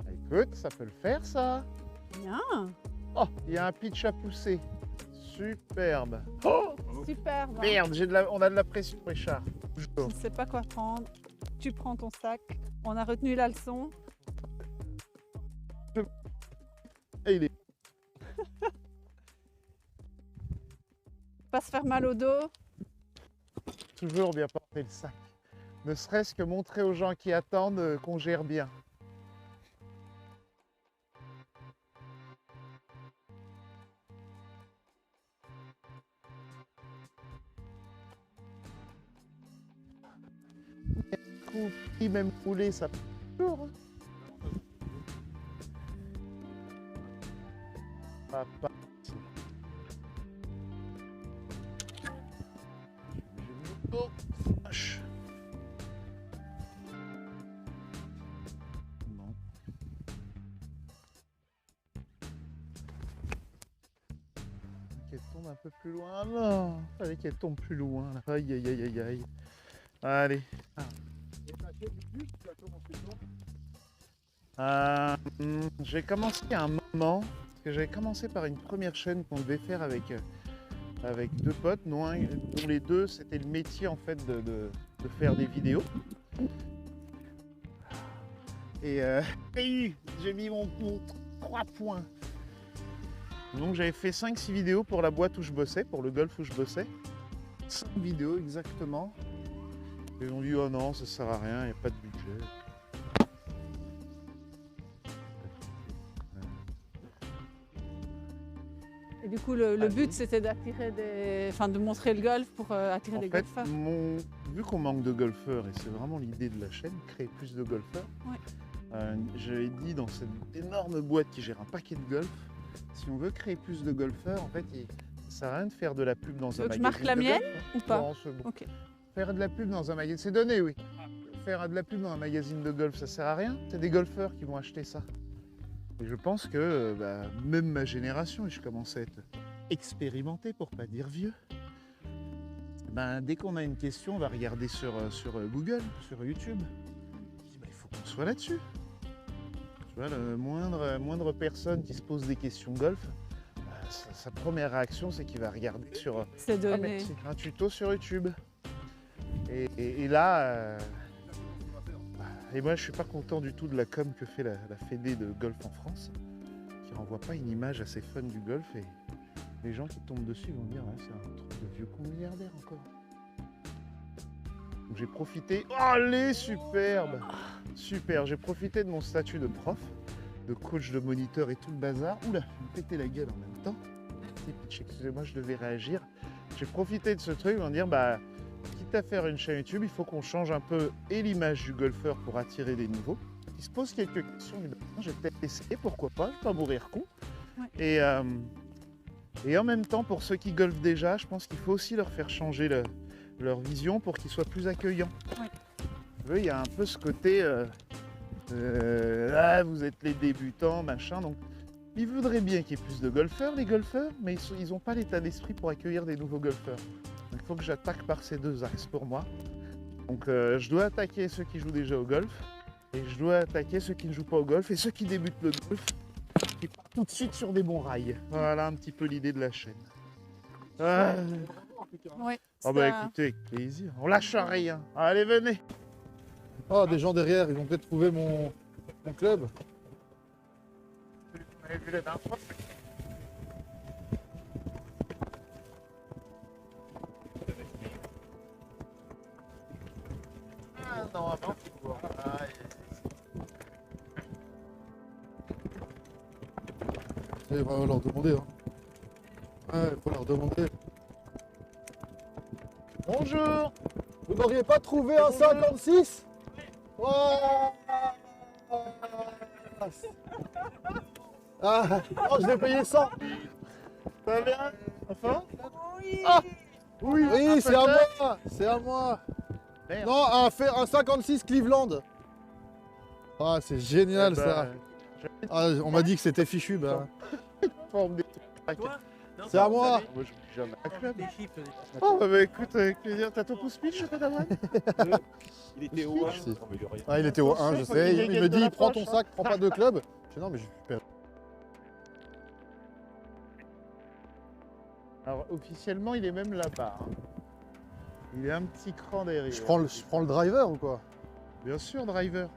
Écoute, ça peut le faire, ça. Bien. Oh, il y a un pitch à pousser. Superbe. Oh, Superbe. hein. merde, on a de la pression, Richard. Je ne sais pas quoi prendre. Tu prends ton sac. On a retenu la leçon. Et il est... Pas se faire mal au dos. Toujours bien porter le sac. Ne serait-ce que montrer aux gens qui attendent qu'on gère bien. Coup, même rouler, ça peut toujours. Hein. Papa. Oh, vache. Non. Qu'elle tombe un peu plus loin. Non, fallait qu'elle tombe plus loin. Là. Aïe aïe aïe aïe aïe. Allez. J'ai commencé à un moment, parce que j'avais commencé par une première chaîne qu'on devait faire avec deux potes, dont les deux c'était le métier en fait de faire des vidéos. Et j'ai mis mon 3 points. Donc j'avais fait 5-6 vidéos pour la boîte où je bossais, pour le golf où je bossais. 5 vidéos exactement. Et ils ont dit oh non, ça sert à rien, il n'y a pas de budget. Et du coup, le but, c'était d'attirer de montrer le golf pour attirer En des fait, golfeurs. vu qu'on manque de golfeurs, et c'est vraiment l'idée de la chaîne, créer plus de golfeurs, Ouais. j'avais dit dans cette énorme boîte qui gère un paquet de golf, si on veut créer plus de golfeurs, en fait, sert à rien de faire de la pub dans Tu un veux que je magazine marque la de mienne golf, hein. ou pas? Non, c'est bon. Ok. Faire de la pub dans un magazine, c'est donné, oui. Faire de la pub dans un magazine de golf, ça sert à rien. C'est des golfeurs qui vont acheter ça. Et je pense que même ma génération, et je commence à être expérimenté pour pas dire vieux, dès qu'on a une question, on va regarder sur Google, sur YouTube. Il faut qu'on soit là-dessus. Tu vois, le moindre personne qui se pose des questions golf, sa première réaction, c'est qu'il va regarder sur C'est donné. un tuto sur YouTube. Et là, et moi je suis pas content du tout de la com que fait la Fédé de golf en France, qui renvoie pas une image assez fun du golf, et les gens qui tombent dessus vont dire ouais, c'est un truc de vieux con milliardaire encore. Donc j'ai profité, oh allez superbe, super, j'ai profité de mon statut de prof, de coach, de moniteur et tout le bazar. Oula, je me pétais la gueule en même temps. Excusez-moi, je devais réagir. J'ai profité de ce truc en dire quitte à faire une chaîne YouTube, il faut qu'on change un peu et l'image du golfeur pour attirer des nouveaux. Qui se posent quelques questions, je vais peut-être essayer, pourquoi pas, je vais pas mourir con. Ouais. Et en même temps, pour ceux qui golfent déjà, je pense qu'il faut aussi leur faire changer leur vision pour qu'ils soient plus accueillants. Ouais. Il y a un peu ce côté, vous êtes les débutants, machin, donc ils voudraient bien qu'il y ait plus de golfeurs, les golfeurs, mais ils n'ont pas l'état d'esprit pour accueillir des nouveaux golfeurs. Donc il faut que j'attaque par ces deux axes pour moi. Donc je dois attaquer ceux qui jouent déjà au golf, et je dois attaquer ceux qui ne jouent pas au golf, et ceux qui débutent le golf, qui partent tout de suite sur des bons rails. Voilà un petit peu l'idée de la chaîne. Ouais, écoutez, avec plaisir, on lâche rien. Allez, venez. Ah, des gens derrière, ils ont peut-être trouvé mon club. Vous avez vu la dernière fois ? Ah non, avant, Il va leur demander. Hein. Ouais, il faut leur demander. Bonjour. Vous n'auriez pas trouvé un 56 ? Ouais. Ah, oh, je l'ai payé 100. Ça va bien ? Enfin ? Oui. Ah oui, Oui, c'est à moi. C'est à moi. Merde. Non, un 56 Cleveland. Ah, c'est génial ça. Ah, on m'a dit que c'était fichu. Bah. C'est à moi. Moi, je jamais à club. Oh, écoute, avec plaisir. T'as ton pouce pitch, Padawan ? Il était au 1. Ah, il était au 1, je sais. Il me dit, prends ton sac, prends pas de club. Je dis, non, mais je perds. Alors, officiellement, il est même là-bas. Hein. Il est un petit cran derrière. Je prends le driver ou quoi? Bien sûr, driver.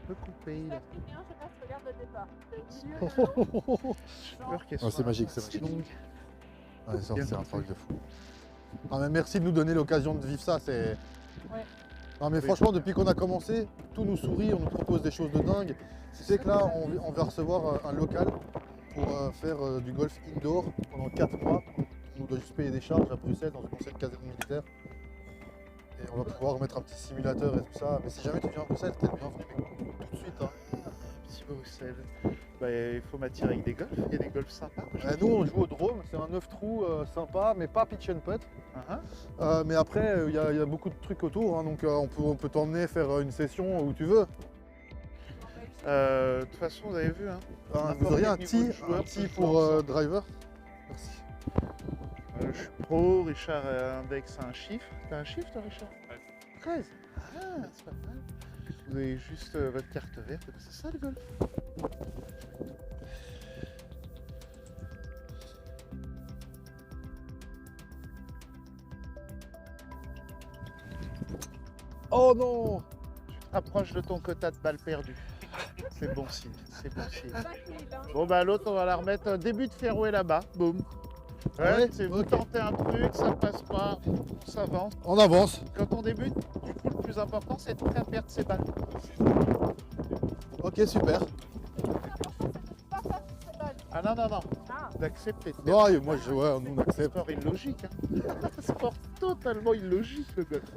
On peut couper là. J'ai peur qu'elle soit C'est magique, c'est assez magique. longue. Ouais, c'est un truc de fou. Ah, mais merci de nous donner l'occasion de vivre ça. C'est... Ouais. Non mais franchement, depuis qu'on a commencé, tout nous sourit, on nous propose des choses de dingue. Tu sais que là, on va recevoir un local pour faire du golf indoor pendant 4 mois. On doit juste payer des charges à Bruxelles dans une ancienne caserne militaire. Et on va pouvoir mettre un petit simulateur et tout ça. Mais si jamais tu viens à Bruxelles, t'es bienvenu tout de suite. Hein. Petit Bruxelles. Il faut m'attirer avec des golfs. Il y a des golfs sympas. Nous, on joue au Drôme. C'est un 9 trous sympa, mais pas pitch and putt. Mais après, il y a beaucoup de trucs autour. Hein, donc on peut t'emmener faire une session où tu veux. De toute façon, vous avez vu. Hein, vous auriez un tee pour driver? Merci. Je suis pro, Richard index un chiffre. T'as un chiffre toi, Richard? 13. Ah, c'est pas mal. Vous avez juste votre carte verte, c'est ça le golf? Oh non! Tu te rapproches de ton quota de balles perdues. C'est bon signe, c'est bon signe. Bon l'autre on va la remettre début de fairway là-bas, boum. Ouais, c'est vous tentez un truc, ça passe pas, on s'avance. On avance. Quand on débute, du coup le plus important c'est de pas perdre ses balles. Ok, super. Ah non, d'accepter. Non, moi nous on accepte. C'est sport illogique. Hein. Sport totalement illogique le golf.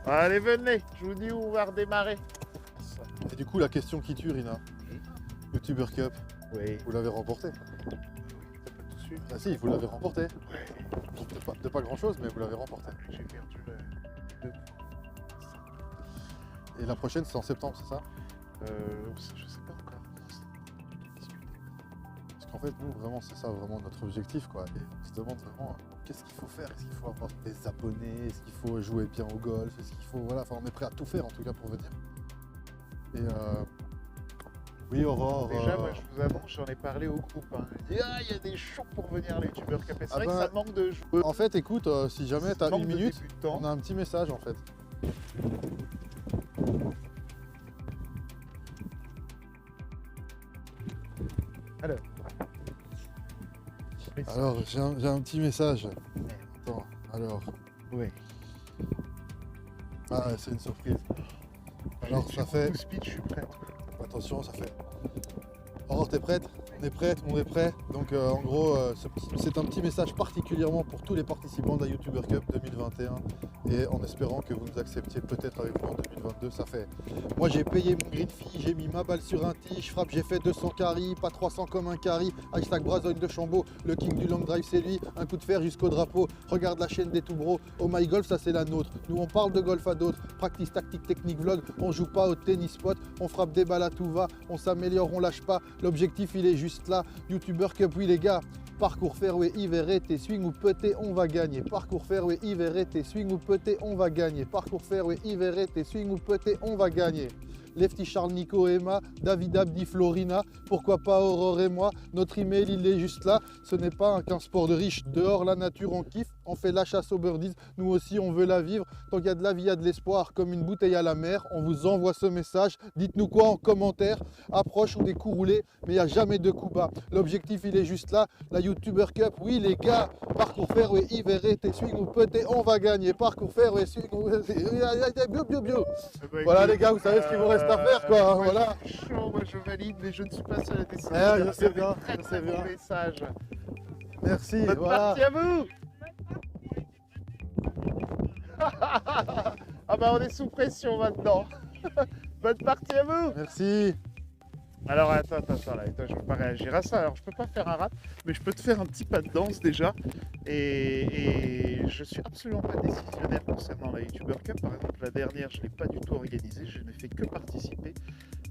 Allez, venez, je vous dis où on va redémarrer. du coup, la question qui tue, Rina. YouTuber Cup, Oui. vous l'avez remporté. T'as pas tout su. Ah si, vous l'avez remporté. Ouais. De pas grand chose, mais vous l'avez remporté. J'ai perdu le... Et la prochaine, c'est en septembre, c'est ça? Je sais pas encore. Parce qu'en fait, nous, vraiment, c'est ça, vraiment notre objectif, quoi. Et on se demande vraiment, qu'est-ce qu'il faut faire? Est-ce qu'il faut avoir des abonnés? Est-ce qu'il faut jouer bien au golf? Est-ce qu'il faut... Voilà, enfin, on est prêt à tout faire, en tout cas, pour venir. Et oui, Aurore. Déjà, moi, je vous annonce, j'en ai parlé au groupe. Hein. Il dit, il y a des shows pour venir, les YouTubers Cup. Et c'est vrai que ça manque de joueurs. En fait, écoute, si jamais tu as manque une de minute, débutants. on a un petit message, en fait. Alors, j'ai un petit message. Attends, alors. Oui. Ah, c'est une surprise. Alors, ça fait... Speed, je suis prêt. Attention, ça fait... Aurore, t'es prête? On est prêt, tout le monde est prêt. Donc, en gros, c'est un petit message particulièrement pour tous les participants de la YouTuber Cup 2021. Et en espérant que vous nous acceptiez peut-être avec nous en 2022, ça fait... Moi, j'ai payé mon green fee, j'ai mis ma balle sur un tee, je frappe, j'ai fait 200 carry, pas 300 comme un carry. Hashtag Brazogne de Chambaud, le king du long drive, c'est lui. Un coup de fer jusqu'au drapeau. Regarde la chaîne des tout bros. Oh my golf, ça c'est la nôtre. Nous, on parle de golf à d'autres. Practice, tactique, technique, vlog. On joue pas au tennis spot. On frappe des balles à tout va. On s'améliore, on lâche pas. L'objectif, il est juste là. YouTuber Cup, oui les gars. Parcours fairway, hiver, tes swing ou peut-être on va gagner. Parcours fairway, hiver, tes swing ou peut-être on va gagner. Parcours fairway, hiver, tes swing ou peut-être on va gagner. Lefty Charles, Nico, Emma, David Abdi, Florina, pourquoi pas Aurore et moi. Notre email, il est juste là. Ce n'est pas qu'un sport de riche. Dehors, la nature, on kiffe. On fait la chasse aux birdies. Nous aussi, on veut la vivre. Tant qu'il y a de la vie, il y a de l'espoir. Comme une bouteille à la mer. On vous envoie ce message. Dites-nous quoi en commentaire. Approche ou des coups roulés. Mais il n'y a jamais de coups bas. L'objectif, il est juste là. La YouTuber Cup, oui, les gars. Parcours fairway, hiver, tes swing ou peut-être on va gagner. Parcours fairway, swing ou... Bio, bio, bio. Voilà, les gars, vous savez ce qu'il vous reste à faire, quoi. Moi, Voilà. je suis chaud, moi je valide, mais je ne suis pas seul à décider. Je sais bien, Très, je très sais bon bien. message. Merci, Bonne voilà. partie à vous. Ah bah on est sous pression maintenant. Bonne partie à vous. Merci. Alors attends, là, toi, je ne peux pas réagir à ça. Alors je peux pas faire un rap, mais je peux te faire un petit pas de danse déjà. Et je suis absolument pas décisionnaire concernant la YouTuber Cup. Par exemple, la dernière, je ne l'ai pas du tout organisée, je n'ai fait que participer.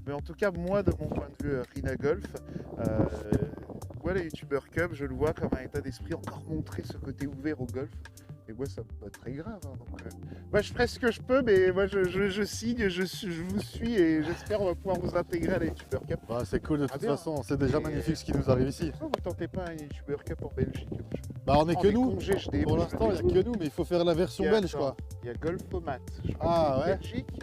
Mais en tout cas, moi, de mon point de vue, Rina Golf, moi, la YouTuber Cup, je le vois comme un état d'esprit encore montrer ce côté ouvert au golf. Et moi, ça me pas très grave. Hein, donc, moi, je ferai ce que je peux, mais moi, je signe, je vous suis et j'espère qu'on va pouvoir vous intégrer à la YouTuber Cup. Bah, c'est cool de toute bien. façon, c'est déjà Et- magnifique ce qui nous arrive ici. Pourquoi vous tentez pas un YouTuber Cup en Belgique? Bah, on est prends que des nous. congés, je Pour débrouille, l'instant, il je n'y a que nous, mais il faut faire la version Et belge, attends, quoi. Il y a Golfomat, je crois Ah, que c'est en ouais. Belgique.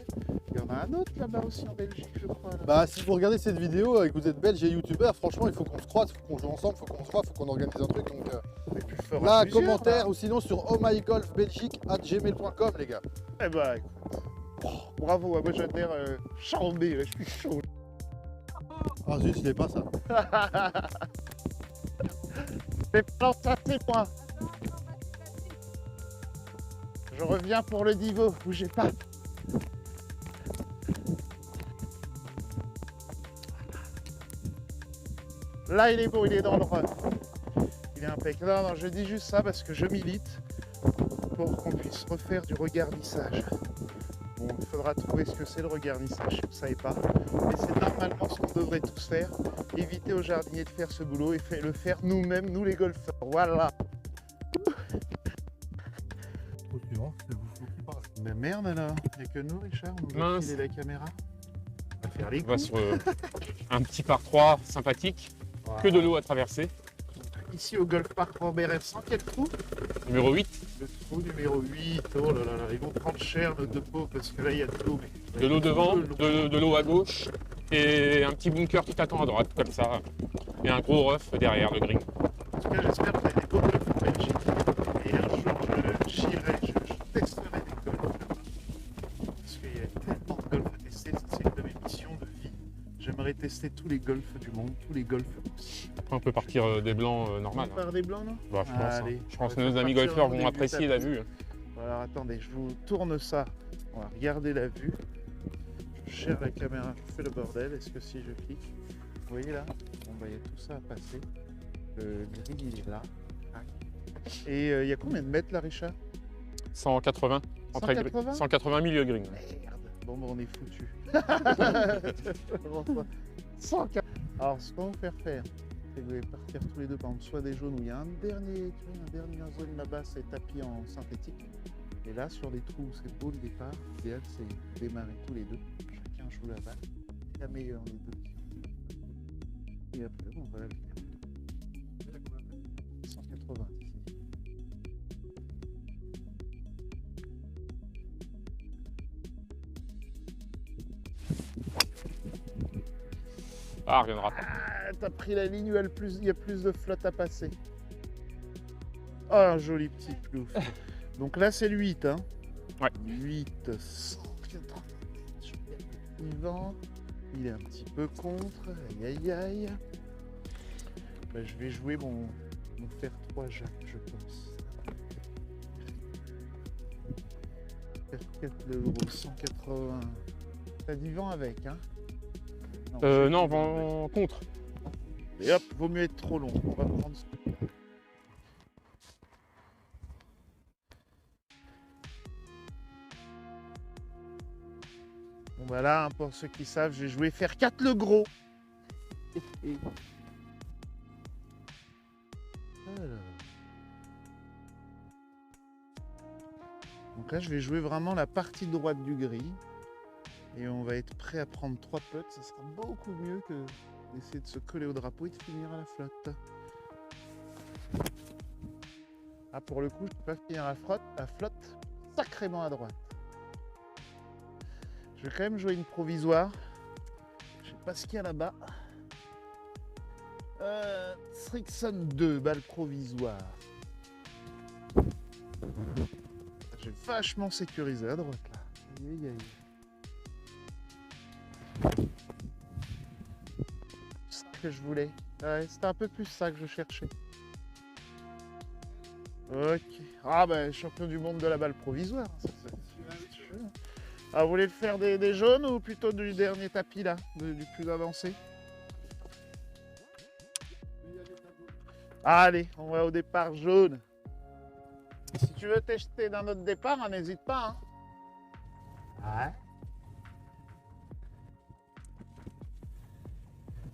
Il y en a un autre là-bas aussi en Belgique, je crois. Là. Bah, si vous regardez cette vidéo et que vous êtes belge et youtubeur, franchement, il faut qu'on se croise, il faut qu'on joue ensemble, il faut qu'on se croise, il faut qu'on organise un truc. Donc, Et puis, le fera là, plusieurs, commentaire là. ou sinon sur ohmygolfbelgique@gmail.com, les gars. Eh bah écoute, bravo, moi j'adhère chambé, là, je suis chaud. Ah, zut, je l'ai pas ça. C'est planté, moi. Je reviens pour le Divo, bougez pas. Là, il est beau, il est dans le run. Il est impeccable. Non, non, je dis juste ça parce que je milite pour qu'on puisse refaire du regarnissage. Bon, il faudra trouver ce que c'est le regarnissage, je ne savais pas. Mais c'est normalement ce qu'on devrait tous faire. Éviter aux jardiniers de faire ce boulot et le faire nous-mêmes, nous les golfeurs. Voilà. Au suivant, c'est vous qui parle. Mais merde alors, il n'y a que nous Richard, on Mince. va filer la caméra. On va faire les On va coups. sur un petit par 3 sympathique, Voilà. que de l'eau à traverser. Ici au Golf Park Robert F100, quel trou? Numéro 8, Le trou numéro 8. Oh là là là, ils vont prendre cher nos deux pauvres parce que là il y a de l'eau. Mais... de l'eau devant, De l'eau. de l'eau à gauche, et un petit bunker qui t'attend à droite, comme ça. Et un gros rough derrière le green. En tout cas, j'espère que vous avez des beaux golfs en Belgique. Et un jour, j'irai, je testerai des golfs. Parce qu'il y a tellement de golfs à tester, c'est une de mes missions de vie. J'aimerais tester tous les golfs du monde, tous les golfs possibles. On peut partir des blancs normales. On part des blancs, non? Bah, je pense, hein. Allez, Je pense on que va nos faire amis partir golfeurs au vont début apprécier tapis. la vue. Alors attendez, je vous tourne ça. On va regarder la vue. Je gère la caméra, je fais le bordel. Est-ce que si je clique, vous voyez là, bon bah il y a tout ça à passer. Le grill il est là. Et il y a combien de mètres là, Richard? 180. 180 180 milieu green. Merde. Bon bah on est foutu. 140. Alors ce qu'on va vous faire, c'est que vous allez partir tous les deux par exemple, soit des jaunes où il y a un dernier zone là-bas, c'est tapis en synthétique. Et là sur les trous où c'est beau le départ, l'idéal c'est démarrer tous les deux. Chacun joue la balle. La meilleure des deux. Et après on va la faire. 180 ici. Ah, reviendra pas. Ah, t'as pris la ligne où il y a plus de flotte à passer. Oh, un joli petit plouf. Donc là, c'est le 8. Hein. Ouais. 8, 180. Il est un petit peu contre. Aïe, aïe, aïe. Bah, je vais jouer mon fer 3 Jacques, je pense. Fer 4 le gros, 180. T'as du vent avec, hein? Non, vent contre. Et hop, vaut mieux être trop long. On va prendre ce... Bon bah là, hein, pour ceux qui savent, j'ai joué faire 4 le gros. Alors. Donc là, je vais jouer vraiment la partie droite du gris. Et on va être prêt à prendre 3 putts. Ça sera beaucoup mieux que d'essayer de se coller au drapeau et de finir à la flotte. Ah, pour le coup, je ne peux pas finir à flotte sacrément à droite. Je vais quand même jouer une provisoire. Je sais pas ce qu'il y a là-bas. Strixon 2, balle provisoire. J'ai vachement sécurisé à droite là. Aïe, aïe. C'est ce que je voulais. Ouais, c'était un peu plus ça que je cherchais. Ok. Ah bah champion du monde de la balle provisoire. Ah, vous voulez le faire des jaunes ou plutôt du dernier tapis là, du plus avancé? Allez, on va au départ jaune. Si tu veux tester d'un autre départ, hein, n'hésite pas. Hein. Ouais.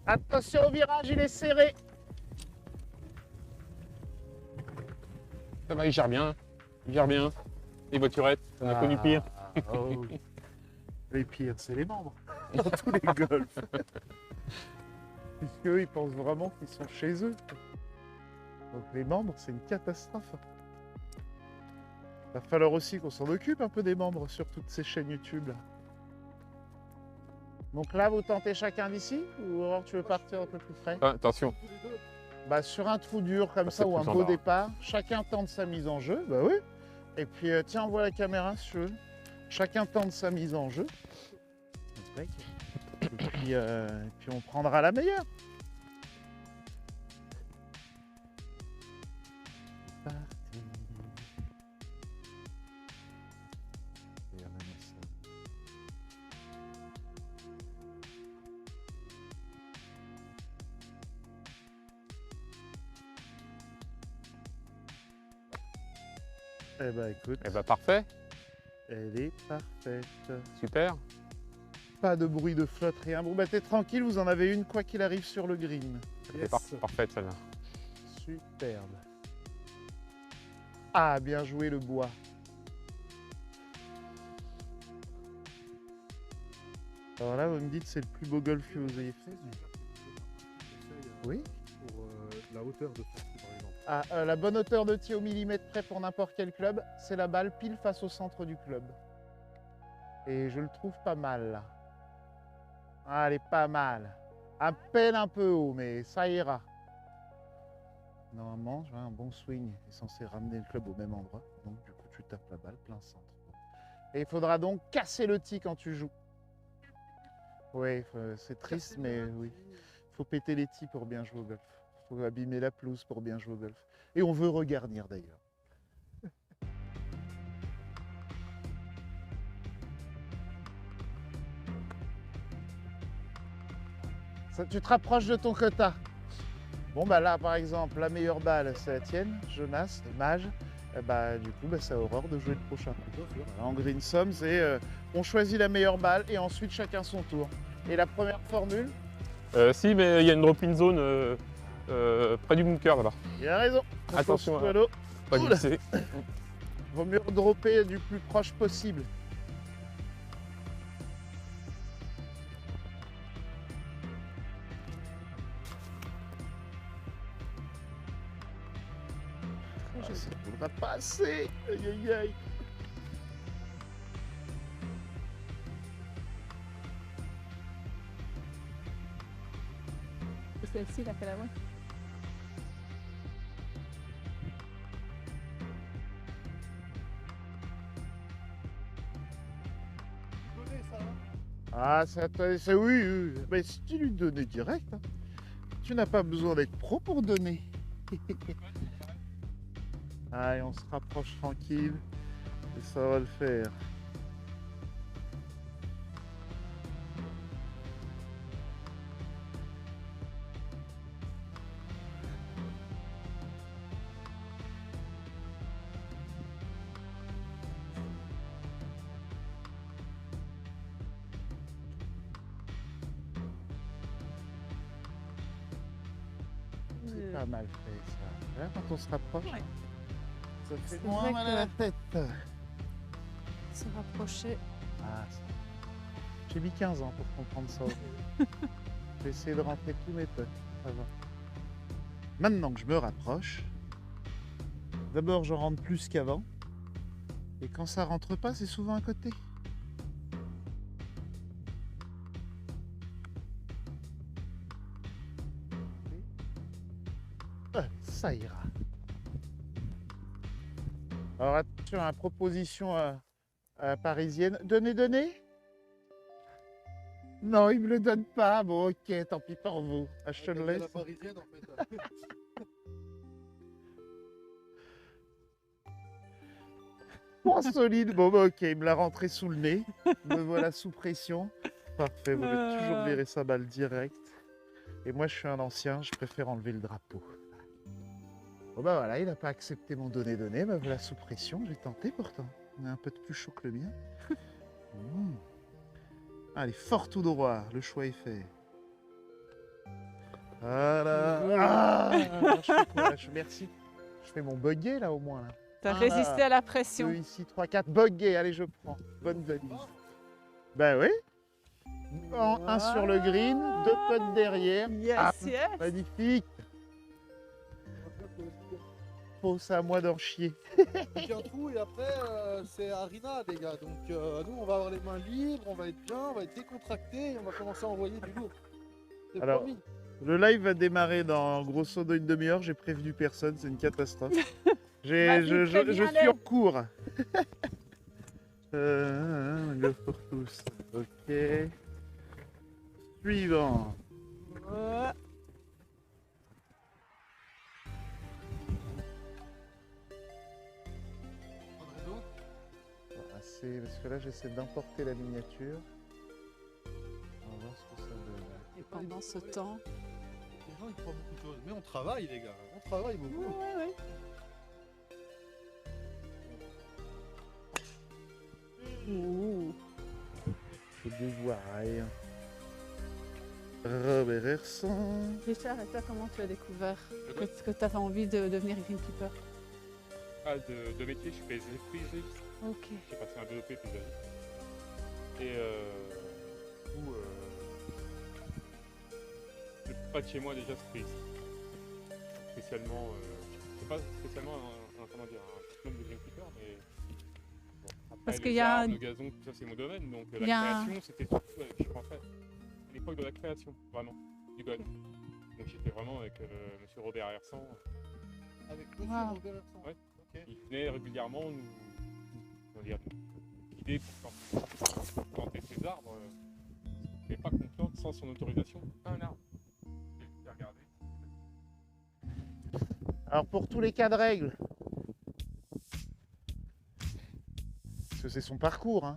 Attention au virage, il est serré. Ça va, il gère bien. Il gère bien. Les voiturettes, on a connu pire. Oh. Les pires, c'est les membres. Dans tous les golfs. Puisqu'eux, ils pensent vraiment qu'ils sont chez eux. Donc les membres, c'est une catastrophe. Va falloir aussi qu'on s'en occupe un peu des membres sur toutes ces chaînes YouTube. Là. Donc là, vous tentez chacun d'ici ou alors tu veux partir un peu plus près? Ah, attention. Bah, sur un trou dur comme ça ou un beau départ, chacun tente sa mise en jeu. Bah oui. Et puis tiens, on voit la caméra si tu veux. Chacun tente sa mise en jeu. Et puis on prendra la meilleure. Eh ben écoute, Eh ben parfait. elle est parfaite. Super. Pas de bruit de flotte, rien. Bon bah t'es tranquille, vous en avez une quoi qu'il arrive sur le green. C'est parfaite celle-là. Superbe. Ah, bien joué le bois. Alors là, vous me dites c'est le plus beau golf que vous ayez fait. Oui. Pour la hauteur de sortie, par exemple. Ah, la bonne hauteur de tir au millimètre près pour n'importe quel club, c'est la balle pile face au centre du club. Et je le trouve pas mal là. Ah, elle est pas mal. À peine un peu haut, mais ça ira. Normalement, un bon swing est censé ramener le club au même endroit. Donc du coup, tu tapes la balle plein centre. Et il faudra donc casser le tee quand tu joues. Oui, c'est triste, mais oui. Il faut péter les tees pour bien jouer au golf. Il faut abîmer la pelouse pour bien jouer au golf. Et on veut regarnir d'ailleurs. Ça, tu te rapproches de ton quota. Bon, bah là, par exemple, la meilleure balle, c'est la tienne, Jonas, mage. Bah, du coup, bah, c'est Aurore de jouer le prochain. En Green Sum, c'est on choisit la meilleure balle et ensuite chacun son tour. Et la première formule? Si, mais il y a une drop-in zone près du bunker là-bas. Il a raison. Attention, Sous l'eau. pas Oula. glisser. Vaut mieux dropper du plus proche possible. Ah, ça ne voudra pas assez. Aïe aïe aïe. Celle-ci, il a fait la bonne. Ah, c'est oui, oui. Mais si tu lui donnais direct, hein. Tu n'as pas besoin d'être pro pour donner. Allez, on se rapproche tranquille et ça va le faire. C'est pas mal fait ça. Là, quand on se rapproche, Ouais. ça fait C'est moins vrai mal à que- la tête. Se rapprocher. Ah, j'ai mis 15 ans pour comprendre ça. J'ai essayé de rentrer tous mes potes. Ça va. Maintenant que je me rapproche, d'abord je rentre plus qu'avant. Et quand ça rentre pas, c'est souvent à côté. Ça ira. Alors attention à la proposition parisienne. Donnez. Non, il me le donne pas. Bon, ok, tant pis pour vous. Ah, je te le laisse. La parisienne en fait. Point solide. Bon, bah, ok, il me l'a rentré sous le nez. Me voilà sous pression. Parfait, vous pouvez toujours virer sa balle direct. Et moi, je suis un ancien, je préfère enlever le drapeau. Bon, bah voilà, il n'a pas accepté mon donné. Me voilà sous pression. J'ai tenté pourtant. On est un peu de plus chaud que le mien. Allez, fort tout droit. Le choix est fait. Voilà. Ah, je fais quoi, là merci. Je fais mon bugger là au moins. Là. T'as Voilà. résisté à la pression. 2, ici, 3, 4. Bugger, allez, je prends. Bonne valise. Ben oui. Un sur le green, 2 potes derrière. Yes, Ah, yes. magnifique. Faut c'est à moi d'en chier. Bien tout et après c'est Arina les gars. Donc nous on va avoir les mains libres, on va être bien, on va être décontracté et on va commencer à envoyer du lourd. C'est Alors, promis. Le live va démarrer dans grosso modo une demi-heure. J'ai prévenu personne, c'est une catastrophe. Vas-y, Je préviens-les. suis en cours. Go pour tous. Ok. Suivant. Ouais. C'est parce que là j'essaie d'importer la miniature. On va voir ce que ça donne. Et pendant ce temps. Les gens ils croient beaucoup de choses. Mais on travaille les gars, on travaille beaucoup. Ouais. Ouh. Je dévoile. Robert Hersan. Richard, et toi, comment tu as découvert que tu avais envie de devenir greenkeeper? Ah, de métier, je fais paysagiste. Ok. J'ai passé un BEP paysagiste. Et du coup, le plus près de chez moi déjà, c'était ici. Spécialement, c'est pas spécialement comment dire, un diplôme de greenkeeper, mais bon, après, Parce les qu'il y a arbres, le gazon, tout ça c'est mon domaine, donc il la y a création c'était surtout avec, je pensais, à l'époque de la création, vraiment, du golf. Donc j'étais vraiment avec monsieur Robert Hersan. Avec monsieur Wow. Robert Hersan. Ouais. Ok. Il venait régulièrement nous guider pour planter ces arbres. Mais pas qu'on plante sans son autorisation un arbre. J'ai regardé. Alors pour tous les cas de règle, parce que c'est son parcours, hein.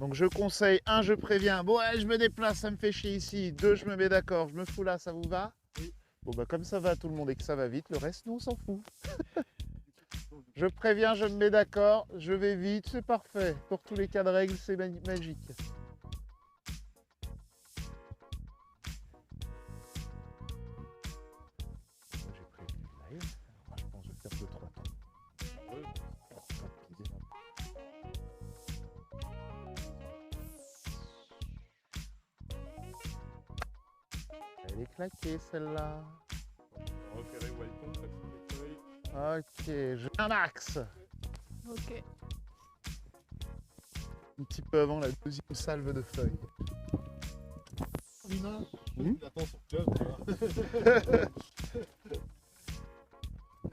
Donc je conseille, 1, je préviens, bon ouais, je me déplace, ça me fait chier ici. 2, je me mets d'accord, je me fous là, ça vous va? Oui. Bon bah comme ça va à tout le monde et que ça va vite, le reste, nous on s'en fout. Je préviens, je me mets d'accord, je vais vite, c'est parfait. Pour tous les cas de règles, c'est magique. Moi j'ai prévu le live, alors je pense que je vais faire 2-3 temps. Ouais. Elle est claquée celle-là. On va repérer où elle tombe, ça fait des feuilles. Ok, j'ai un axe. Ok. Un petit peu avant la deuxième salve de feuilles. Rina, Hmm il attend son club.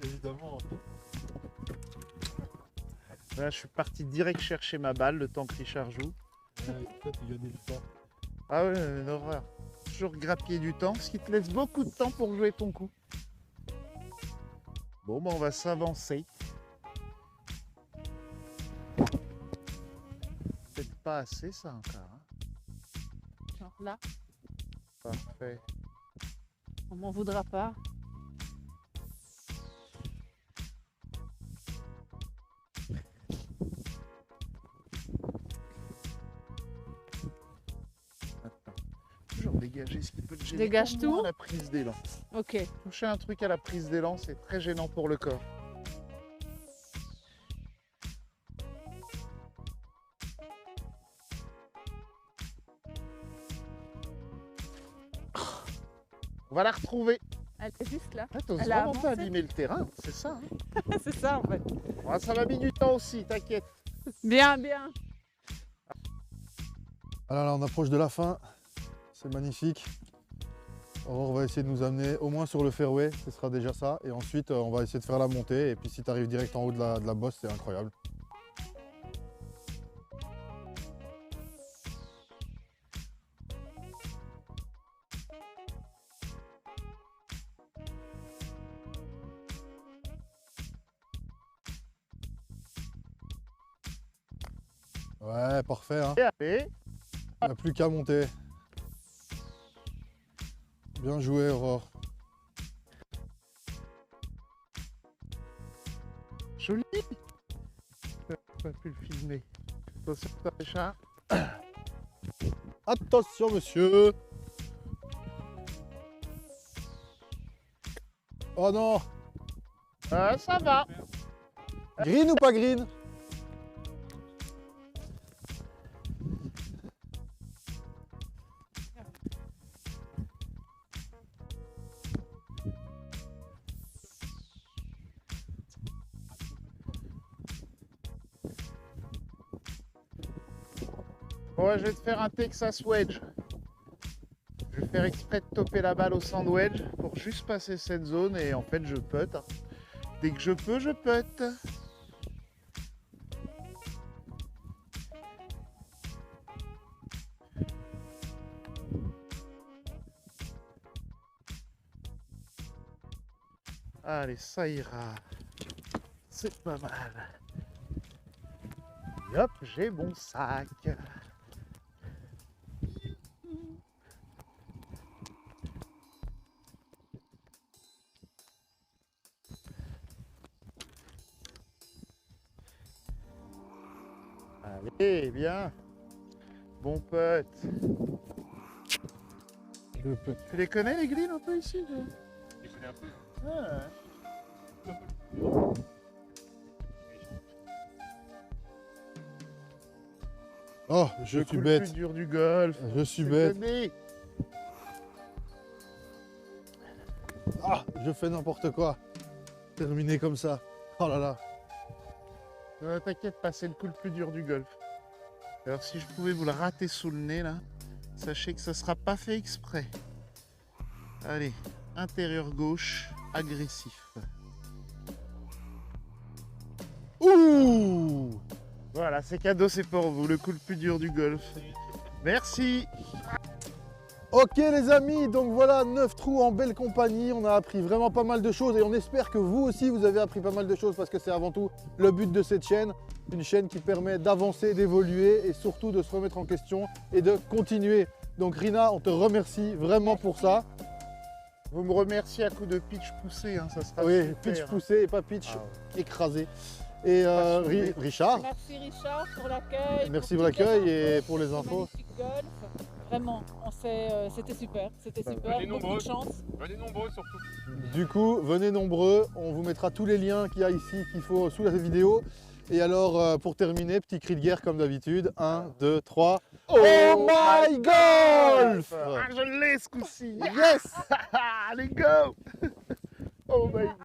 Évidemment. Là, je suis parti direct chercher ma balle le temps que Richard joue. Toi, tu gagnais du temps. Ah ouais, une horreur. Toujours grappiller du temps, ce qui te laisse beaucoup de temps pour jouer ton coup. Bon, bah on va s'avancer. Peut-être pas assez ça encore. Hein. Genre là, Parfait. on m'en voudra pas. Toujours dégager ce qui peut te gêner. Dégage Au moins tout. à la prise d'élan. Ok. Toucher un truc à la prise d'élan, c'est très gênant pour le corps. On va la retrouver. Elle est juste là. Ah, t'oses Elle a vraiment pas avancé. abîmer le terrain, c'est ça. Hein. C'est ça en fait. Ah, ça m'a mis du temps aussi, t'inquiète. Bien, bien. Alors là, on approche de la fin. C'est magnifique. Aurore va essayer de nous amener au moins sur le fairway, ce sera déjà ça. Et ensuite, on va essayer de faire la montée. Et puis si tu arrives direct en haut de la bosse, c'est incroyable. Ouais, parfait. Hein. Et allez, Il n'y a plus qu'à monter. Bien joué, Aurore. joli. J'ai pas pu le filmer. Attention, toi, Richard. Attention, monsieur. Oh non. Ça va. Green ou pas green? Ouais, je vais te faire un Texas wedge. Je vais faire exprès de toper la balle au sand wedge pour juste passer cette zone et en fait je putt. Dès que je peux, je putt. Allez, ça ira. C'est pas mal. Et hop, j'ai mon sac. Allez, bien. Bon putt. Le putt. Tu les connais les greens un peu ici? Je les connais un peu. Ah. Oh, je Le suis coup le bête. plus dur du golf. Je suis C'est bête. donné. Ah, je fais n'importe quoi. Terminé comme ça. Oh là là. T'inquiète pas, c'est le coup le plus dur du golf. Alors si je pouvais vous le rater sous le nez là, sachez que ça sera pas fait exprès. Allez, intérieur gauche, agressif. Ouh! Voilà, c'est cadeau, c'est pour vous, le coup le plus dur du golf. Merci. Ok les amis, donc voilà 9 trous en belle compagnie, on a appris vraiment pas mal de choses et on espère que vous aussi vous avez appris pas mal de choses parce que c'est avant tout le but de cette chaîne. une chaîne qui permet d'avancer, d'évoluer et surtout de se remettre en question et de continuer. Donc Rina, on te remercie vraiment pour ça. Vous me remerciez à coup de pitch poussé, hein, ça sera Oui, super, pitch hein. poussé et pas pitch Ah ouais. écrasé. Et Richard, Merci Richard pour l'accueil. merci pour l'accueil et pour les pour infos. magnifique golf. Vraiment, c'était super. C'était super. Venez Beaucoup nombreux. de chance. Venez nombreux surtout. Du coup, venez nombreux, on vous mettra tous les liens qu'il y a ici, qu'il faut sous la vidéo. Et alors, pour terminer, petit cri de guerre comme d'habitude. 1, 2, 3. Oh my golf! Ah, je l'ai ce coup-ci. Yes! Allez, go. Oh my